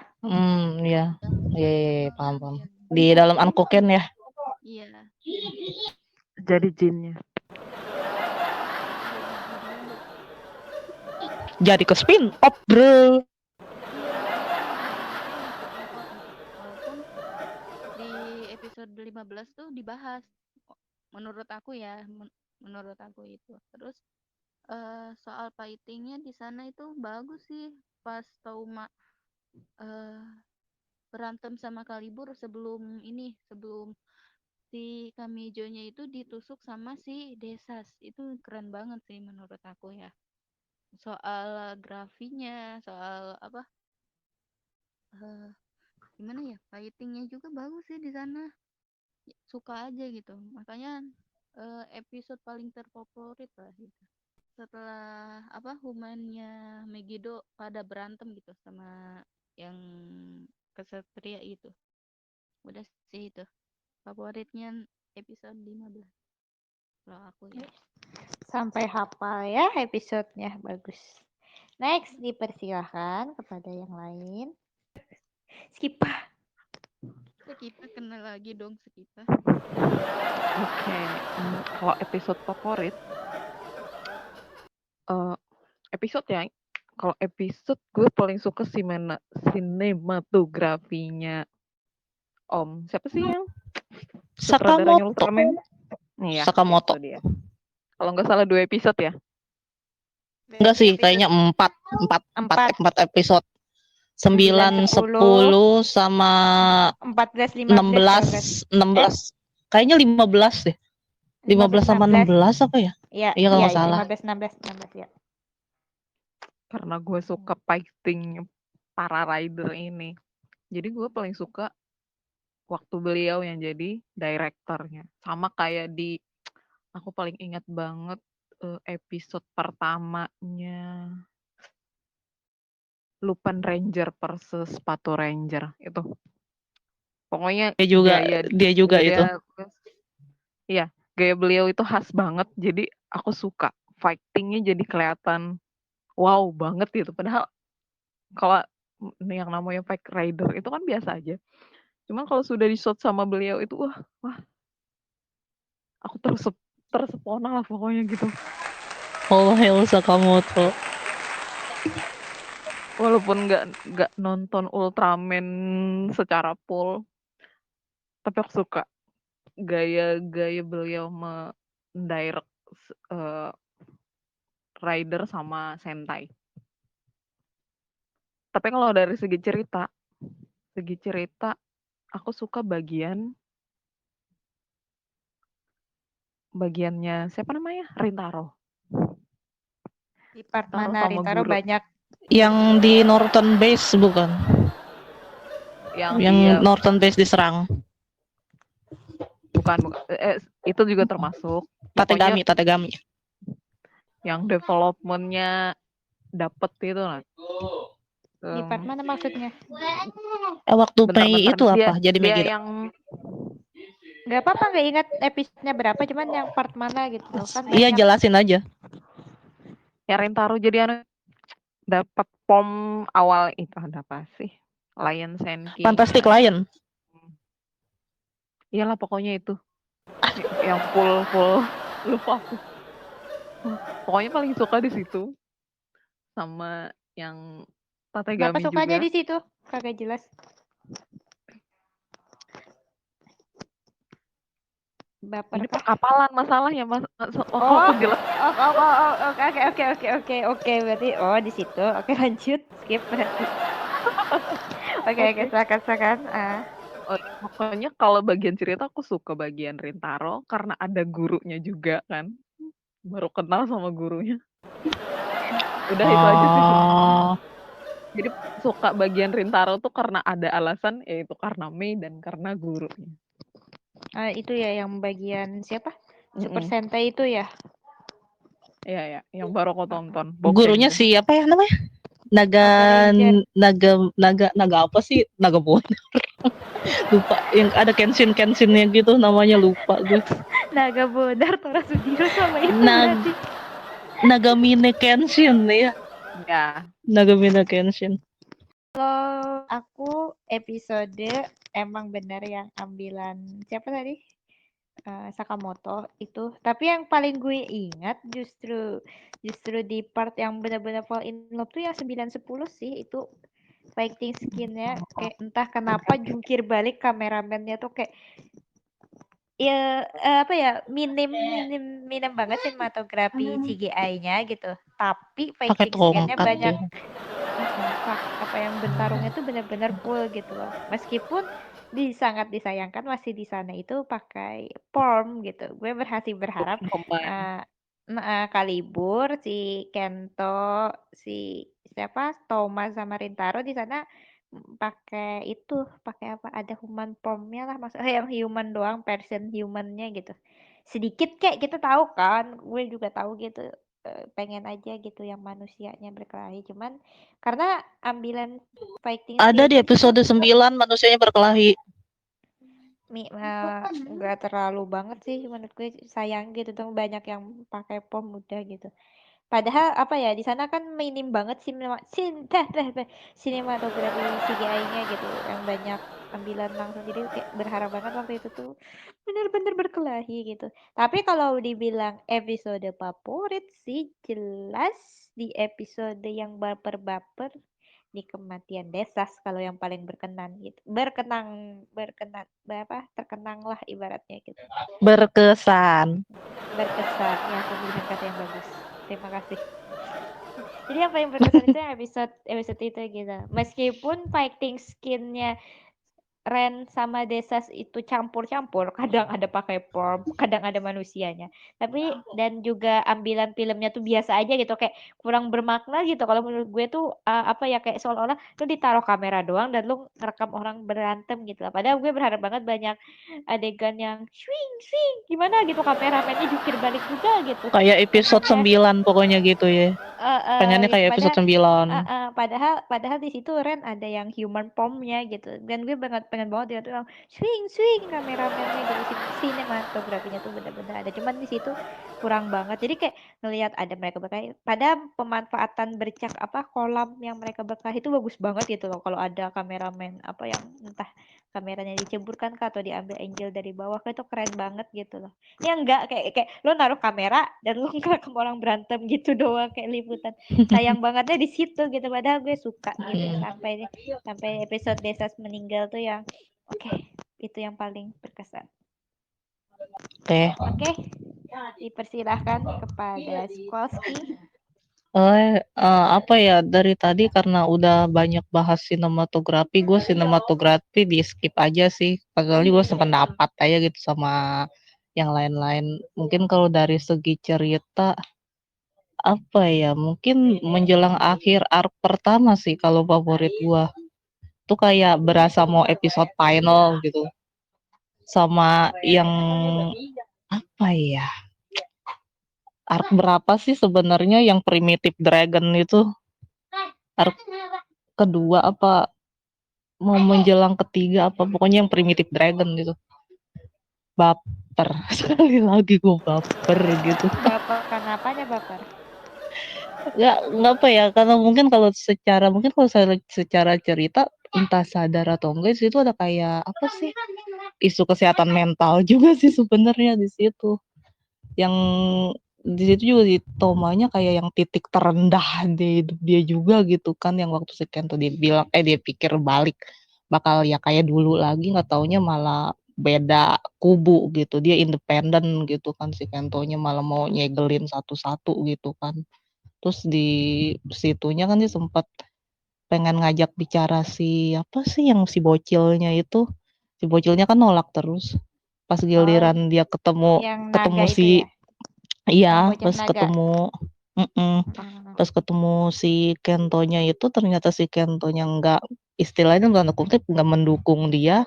Iya. Iya, iya, paham paham. Di yang dalam Unkoken ya. iya Jadi jinnya. jadi dulu. Jadi ke spin off, bro. Iya makanya tuh dibahasnya di spin off gitu. Walaupun di episode 15 tuh dibahas. Menurut aku ya, menurut aku itu. Terus soal fightingnya di sana itu bagus sih. Pas Tauma eh berantem sama Kalibur sebelum si Kamijonya itu ditusuk sama si Desas. Itu keren banget sih menurut aku ya. Soal grafinya, soal apa? eh, Gimana ya? Fightingnya juga bagus sih di sana. Suka aja gitu. Makanya episode paling terfavorit lah gitu. Setelah apa humannya Megiddo pada berantem gitu sama yang kesatria itu. Udah sih itu. Favoritnya episode 15 kalau aku ya. Sampai hafal ya episodenya. Bagus. Next, dipersilahkan kepada yang lain. Skipah. Kita kenal lagi dong Sekipa. Oke, kalau episode favorit, episode ya. Kalau episode gue paling suka sinematografinya Om. Siapa sih yang sutradaranya Sakamoto. Ultraman? Iya, Sakamoto. itu dia. Kalau nggak salah 2 episode ya. Enggak sih, kayaknya 4 episode. 9, 10 sama 14, 15, 16. Kayaknya 15 deh. 15 sama 16 apa ya? Iya, Iya kalau nggak salah. 15, 16 ya. Karena gue suka fighting para rider ini. Jadi gue paling suka waktu beliau yang jadi direkturnya. Sama kayak aku paling ingat banget episode pertamanya Lupin Ranger versus Sepatu Ranger itu. Pokoknya Dia juga itu. Iya, gaya beliau itu khas banget. Jadi aku suka fightingnya jadi kelihatan wow banget gitu. Padahal kalau yang namanya Fight Rider itu kan biasa aja. Cuman kalau sudah di shot sama beliau itu wah aku tersepona lah pokoknya gitu. All hail Sakamoto. Walaupun nggak nonton Ultraman secara full, tapi aku suka gaya beliau mendirect Rider sama Sentai. Tapi kalau dari segi cerita aku suka bagiannya siapa namanya? Rintaro. Di part Rintaro mana sama Rintaro guru. banyak. Yang di Northern Base bukan? Yang Northern Base diserang. Bukan. Itu juga termasuk. Tategami. Yang development-nya dapet itu lah. Di part mana maksudnya? Waktu Mei itu apa? Jadi dia Megiddo. yang Gak apa-apa, gak ingat episode-nya berapa, cuman yang part mana gitu kan Iya, banyak. jelasin aja. ya Rintaro jadi dapat pom awal itu ada apa sih? Lion Senki. Fantastic Lion. Iyalah pokoknya itu. Yang full lupa aku. Pokoknya paling suka di situ. Sama yang Tategami Kenapa sukanya juga. di situ? Kagak jelas. Baper Ini kah? perkapalan masalahnya Mas. Aku jelas. Oke. Berarti di situ. Oke, lanjut. Skip berarti. Oke, silakan. Pokoknya kalau bagian cerita aku suka bagian Rintaro karena ada gurunya juga kan. Baru kenal sama gurunya. Udah itu aja sih. Jadi suka bagian Rintaro tuh karena ada alasan, yaitu karena Mei dan karena gurunya. Itu ya yang bagian siapa? Super Sentai itu ya? Iya, yang baru aku tonton. Gurunya siapa ya namanya? naga Power Ranger. naga apa sih? Naga bola. Lupa yang ada Kenshin-Kenshinnya gitu namanya lupa gue. Naga Bodar, Tora Sudiro sama itu Nag berarti. Nagamine Kenshin ya. Ya, Nagamine Kenshin. Kalau aku episode emang bener yang ambilan siapa tadi? Sakamoto itu. Tapi yang paling gue ingat justru di part yang benar-benar fall in love tuh yang 9-10 sih itu fighting skinnya kayak entah kenapa jungkir balik kameramennya tuh kayak ya apa ya minim minim minim banget sinematografi CGI-nya gitu. Tapi Pakai fighting skinnya tongkat banyak ya. apa yang bentarungnya tuh benar-benar full gitu loh. Meskipun sangat disayangkan masih di sana itu pakai form gitu. Gue berharap pemain. Kalibur, si Kento, si siapa Thomas sama Rintaro di sana pakai apa ada human formnya lah maksudnya yang human doang version humannya gitu sedikit kayak kita tahu kan gue juga tahu gitu pengen aja gitu yang manusianya berkelahi cuman karena ambilan fighting Ada di skillnya gitu episode 9 manusianya berkelahi. nggak terlalu banget sih menurut gue sayang gitu dong banyak yang pakai pom udah gitu. Padahal apa ya di sana kan minim banget sinematografi CGI-nya gitu yang banyak ambilan langsung jadi kayak berharap banget waktu itu tuh bener-bener berkelahi gitu. Tapi kalau dibilang episode favorit sih jelas di episode yang baper-baper di kematian Desas kalau yang paling berkenan gitu. Berkenan apa terkenang lah ibaratnya gitu. Berkesan. Berkesan ya pemilihan kata yang bagus. Terima kasih. Jadi yang paling berkesan itu yang episode itu gitu. Meskipun fighting skinnya Ren sama Desas itu campur-campur, kadang ada pakai form, kadang ada manusianya. Tapi dan juga ambilan filmnya tuh biasa aja gitu, kayak kurang bermakna gitu. Kalau menurut gue tuh apa ya kayak seolah-olah lu ditaruh kamera doang dan lu ngerekam orang berantem gitu lah. Padahal gue berharap banget banyak adegan yang swing swing gimana gitu kameramennya jukir balik juga gitu. Kayak episode Makanya 9 pokoknya gitu ya. Pengennya gitu kayak episode 9. padahal di situ Ren ada yang human formnya gitu dan gue banget pengen banget dia tuh yang swing swing kameramennya gitu sinematografinya tuh bener-bener ada cuman di situ kurang banget jadi kayak ngelihat ada mereka berkelahi pada pemanfaatan bercak apa kolam yang mereka berkelahi itu bagus banget gitu loh kalau ada kameramen apa yang entah kameranya diceburkan kah atau diambil angle dari bawah kayak itu keren banget gitu loh ya enggak kayak lo naruh kamera dan lo ngerekam orang berantem gitu doang kayak liputan sayang bangetnya di situ gitu padahal gue suka gitu sampai episode Desas meninggal tuh yang oke, itu yang paling berkesan. Oke. Oke, dipersilahkan kepada Skolski. Apa ya dari tadi karena udah banyak bahas sinematografi, gue sinematografi di skip aja sih. Soalnya gue sependapat aja gitu sama yang lain-lain. Mungkin kalau dari segi cerita apa ya? Mungkin menjelang akhir arc pertama sih kalau favorit gue. Tuh kayak berasa mau episode final gitu. Sama yang apa ya? Arc berapa sih sebenarnya yang Primitive Dragon itu? Arc kedua apa mau menjelang ketiga apa pokoknya yang Primitive Dragon gitu. Baper. Sekali lagi gue baper gitu. Baper karena apanya baper? Nggak apa ya, karena mungkin kalau saya secara cerita entah sadar atau enggak di situ ada kayak apa sih isu kesehatan mental juga sih sebenarnya di situ. Yang di situ juga di Tomanya kayak yang titik terendah di hidup dia juga gitu kan yang waktu si Kento dia bilang dia pikir balik bakal ya kayak dulu lagi nggak taunya malah beda kubu gitu dia independen gitu kan si Kentonya malah mau nyegelin satu-satu gitu kan terus di situnya kan dia sempat pengen ngajak bicara si apa sih yang si bocilnya kan nolak terus pas giliran dia ketemu yang naga ketemu itu si ya? Yang iya bocah naga. pas ketemu si Kentonya itu ternyata si Kentonya nggak istilahnya tanda kutip nggak mendukung dia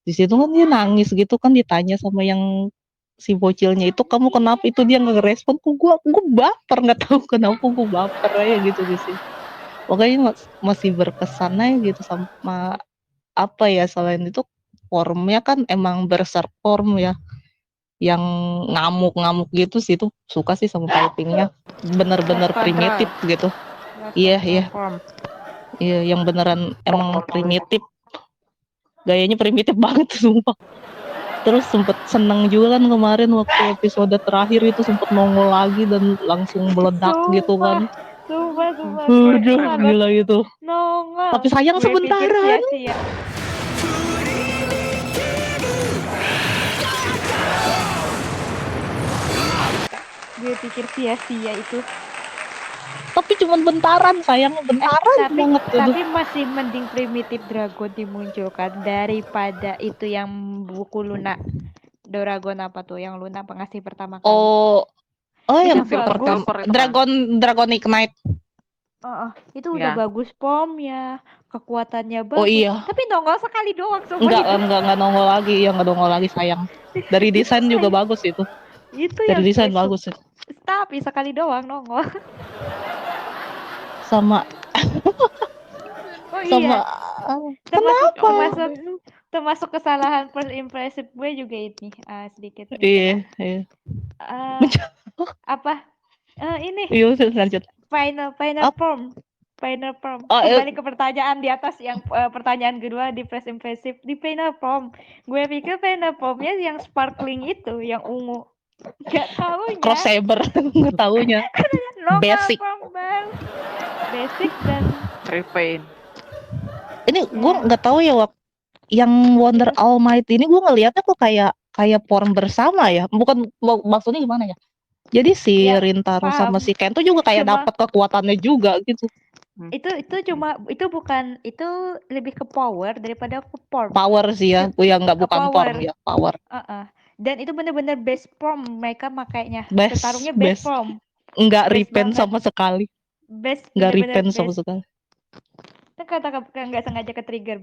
di situ kan dia nangis gitu kan ditanya sama yang si bocilnya itu kamu kenapa itu dia nggak ngerespon kok gue baper nggak tahu kenapa gue baper aja gitu di sini Pokoknya masih berkesan aja gitu sama apa ya, selain itu formnya kan emang berserk form ya, yang ngamuk-ngamuk gitu sih, itu suka sih sama typingnya, bener-bener Lost control. primitif gitu. Lost Iya control iya form. iya, yang beneran emang primitif, gayanya primitif banget sumpah. Terus sempet seneng juga kan kemarin waktu episode terakhir itu sempet nongol lagi dan langsung meledak gitu Sumpah, kan. sumpah. Gue Aduh, salut gila itu. nongol. Tapi sayang Gue pikir sebentaran. sia-sia. Gue pikir sia-sia itu. Tapi cuman bentaran, sayangnya bentaran banget itu. Tapi masih mending primitif Dragon dimunculkan daripada itu yang buku Luna. Dragon apa tuh yang Luna pengasih pertama kali. Oh, Itu yang bagus. silver itu kan. Dragon Ignite. Itu udah Ya. bagus pomnya, kekuatannya Oh bagus. iya, Tapi nongol sekali doang semua itu. enggak nongol lagi, ya enggak nongol lagi, sayang. Dari desain juga Sayang. bagus itu. Itu Dari yang desain gue bagus itu. tapi sekali doang nongol. Sama Oh sama iya, kenapa? termasuk kesalahan first impression gue juga ini sedikit Iya, mencela. iya. Apa? Ini Iya, lanjut. final Up. form. Oh, Kembali ke pertanyaan di atas yang pertanyaan kedua di first impressive di final form. Gue pikir final formnya yang sparkling itu, yang ungu. Gak taunya. Cross saber, nggak taunya. Basic. Form bang. Basic dan Repaint. Ini gue nggak tahu ya, yang Wonder Almighty ini gue ngelihatnya kok kayak form bersama ya, bukan maksudnya gimana ya? Jadi si Ya, Rintaro paham. sama si Ken tuh juga kayak Cuma- dapat kekuatannya juga gitu. itu bukan, itu lebih ke power daripada ke form. Power sih ya, yang nggak bukan Power. form ya, power. Dan itu bener-bener best form mereka makanya. Best, Bertarungnya best form. Nggak Best repaint banget. sama sekali. Best, Nggak bener-bener repaint sama best. sekali. Kata nggak sengaja ke trigger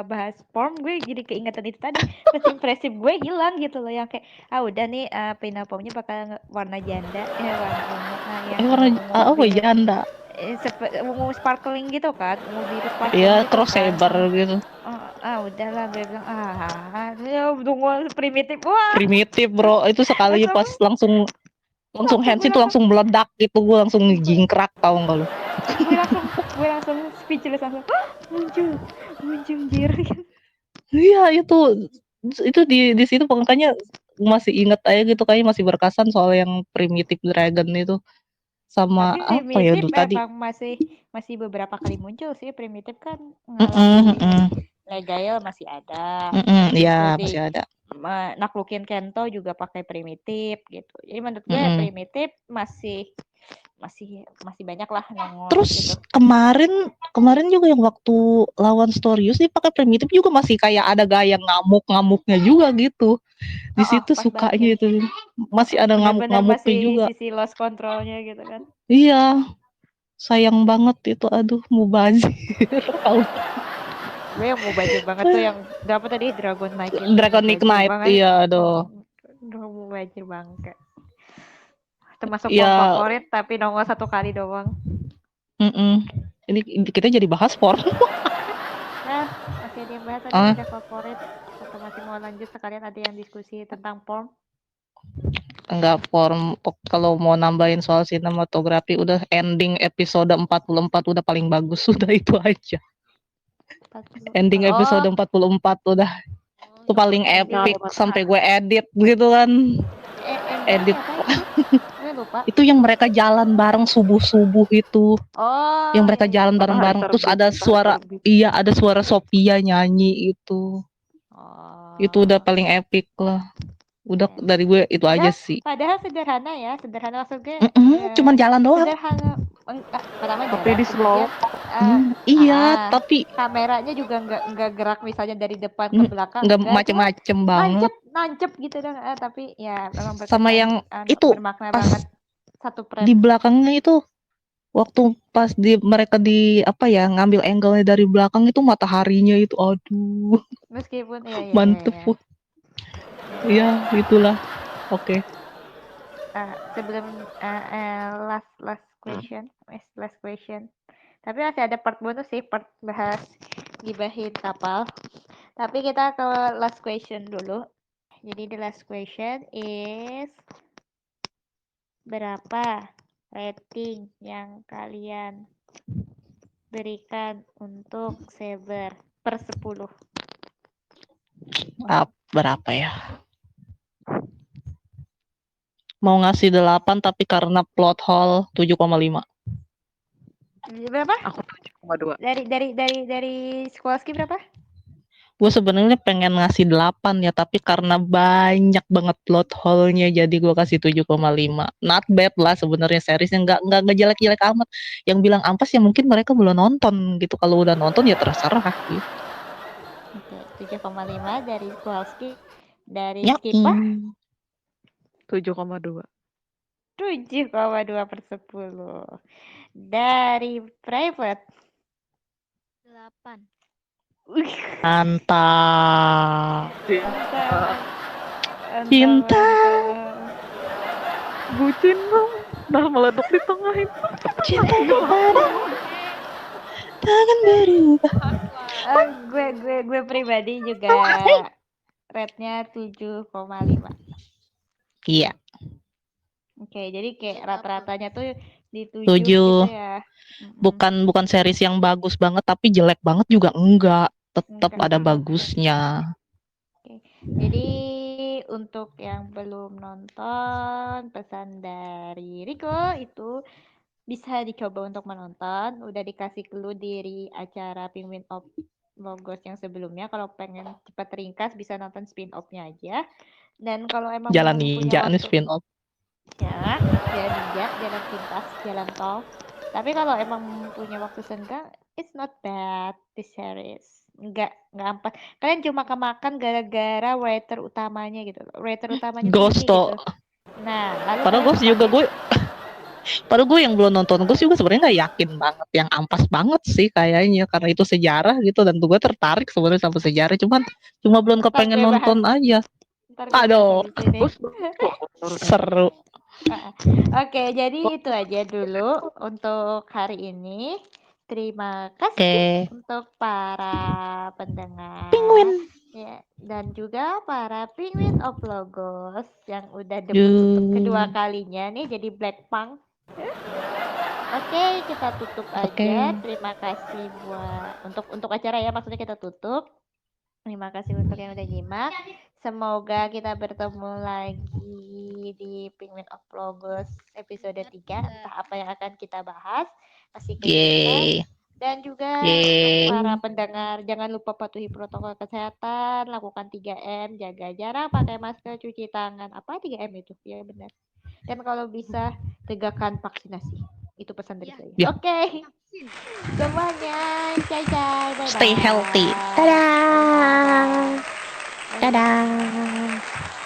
bahas form, gue jadi keingetan itu tadi. First impression gue hilang gitu loh, yang kayak udah nih final formnya bakal warna janda, warna ungu, yang Warna ungu biru, janda. ungu sparkling gitu kan, ungu biru sparkling Iya, gitu cross kan. saber gitu. Udahlah, gue bilang ya tunggu primitif. Wah, Primitif bro, itu sekali pas langsung hands itu langsung meledak gitu, gue langsung jingkrak, tau nggak lo? gue langsung speechless, langsung muncul jir. Iya, itu di situ makanya masih inget aja gitu, kayaknya masih berkesan soal yang primitif dragon itu. Sama Tapi apa ya primitif dulu tadi, masih beberapa kali muncul sih. Primitif kan ngalahin Legael masih ada. ya Jadi masih ada. naklukin Kento juga pakai primitif gitu. Jadi menurut gue primitif masih banyak lah nongol. Terus gitu. kemarin juga yang waktu lawan Storius nih pakai primitif juga masih kayak ada gaya ngamuknya juga gitu. Di situ sukanya itu masih ada ngamuknya juga. Sisi lost controlnya gitu kan. Iya, sayang banget itu, aduh mubazir. Gue yang mubazir banget tuh yang dapat tadi Dragon Knight itu. Dragon Ignite, iya aduh. Mubazir banget. Termasuk ya, favorit tapi nongol satu kali doang. Ini kita jadi bahas form. Oke, dibahas tadi udah favorit. Atau masih mau lanjut sekalian ada yang diskusi tentang form? Enggak, form kalau mau nambahin soal sinematografi udah ending episode 44 udah paling bagus, sudah itu aja. 44. Ending episode 44 udah itu paling epic sampai gue edit gitu kan. Edit. Lupa. Itu yang mereka jalan bareng subuh-subuh itu. Yang mereka jalan bareng-bareng terus ada suara ada suara Sophia nyanyi itu. Itu udah paling epic lah. Udah dari gue itu aja sih. Padahal sederhana maksud gue. Cuman jalan doang. Sederhana. Pertama tapi di slow. Iya, tapi kameranya juga nggak gerak misalnya dari depan ke belakang. Nggak macem-macem banget. Nancep gitu dong. Tapi ya memang berkesan. Sama yang itu bermakna banget. Satu frame. Di belakangnya itu waktu pas mereka ngambil angle-nya dari belakang itu mataharinya itu, aduh. Meskipun mantep. Iya, itulah. Oke. Sebelum last question. Tapi masih ada part bonus sih, part bahas gibahin kapal. Tapi kita ke last question dulu. Jadi the last question is berapa rating yang kalian berikan untuk Saber per 10? Berapa ya? Mau ngasih 8 tapi karena plot hole 7,5. Berapa? Aku 7,2. Dari Squallski berapa? Gue sebenarnya pengen ngasih 8 ya, tapi karena banyak banget plot hole-nya jadi gue kasih 7,5. Not bad lah sebenarnya, seriesnya nggak jelek-jelek amat. Yang bilang ampas ya mungkin mereka belum nonton gitu. Kalau udah nonton ya terserah gitu. Oke, 7,5 dari Squallski. Dari Ya, Skipa 7,2. 7,2 per 10. Dari Private 8. mantap. Mantap. Cinta. Bucin dong. Nah meleduk di tengah itu. Cinta pada tangan berubah. Gue pribadi juga rate-nya 7,5. Iya. Oke, jadi kayak rata-ratanya tuh di 7 7. gitu ya. Bukan series yang bagus banget tapi jelek banget juga enggak. Tetap Enggak. ada bagusnya. Oke. Jadi untuk yang belum nonton, pesan dari Riko itu bisa dicoba untuk menonton. Udah dikasih clue dari acara Penguin of Logos yang sebelumnya. Kalau pengen cepat ringkas bisa nonton spin-off-nya aja. Dan kalau emang Jalan belum punya Ninja nih waktu, spin-off. ya, jalan ninja, jalan pintas, jalan tol. Tapi kalau emang punya waktu senggang, it's not bad this series. Nggak ampas. Kalian cuma kemakan gara-gara writer utamanya gitu. Writer utamanya tuh Ghost ini tuh. gitu. Nah, lalu Padahal kalian Ghost juga kepake. padahal gue yang belum nonton Ghost juga sebenarnya nggak yakin banget yang ampas banget sih kayaknya karena itu sejarah gitu dan gue tertarik sebenarnya sama sejarah cuma belum Ntar kepengen gue bahas. nonton aja. Ntar gue bahas Aduh, habis ini. Bos menurut aku. seru. Oke, jadi itu aja dulu untuk hari ini. Terima kasih Oke. untuk para pendengar. Penguin. Ya, dan juga para Penguin of Logos yang udah debut untuk kedua kalinya nih jadi Blackpunk. Oke, kita tutup aja. Terima kasih untuk acara ya, maksudnya kita tutup. Terima kasih untuk yang udah nyimak. Semoga kita bertemu lagi di Penguin of Logos episode 3. Entah apa yang akan kita bahas. Masih kejutan. Dan juga untuk para pendengar, jangan lupa patuhi protokol kesehatan, lakukan 3M, jaga jarak, pakai masker, cuci tangan. Apa 3M itu? Ya benar. Dan kalau bisa, tegakkan vaksinasi. Itu pesan dari saya. Ya. Oke. Semuanya, cai-cai, bye-bye. Stay healthy. Dadah. Dadah.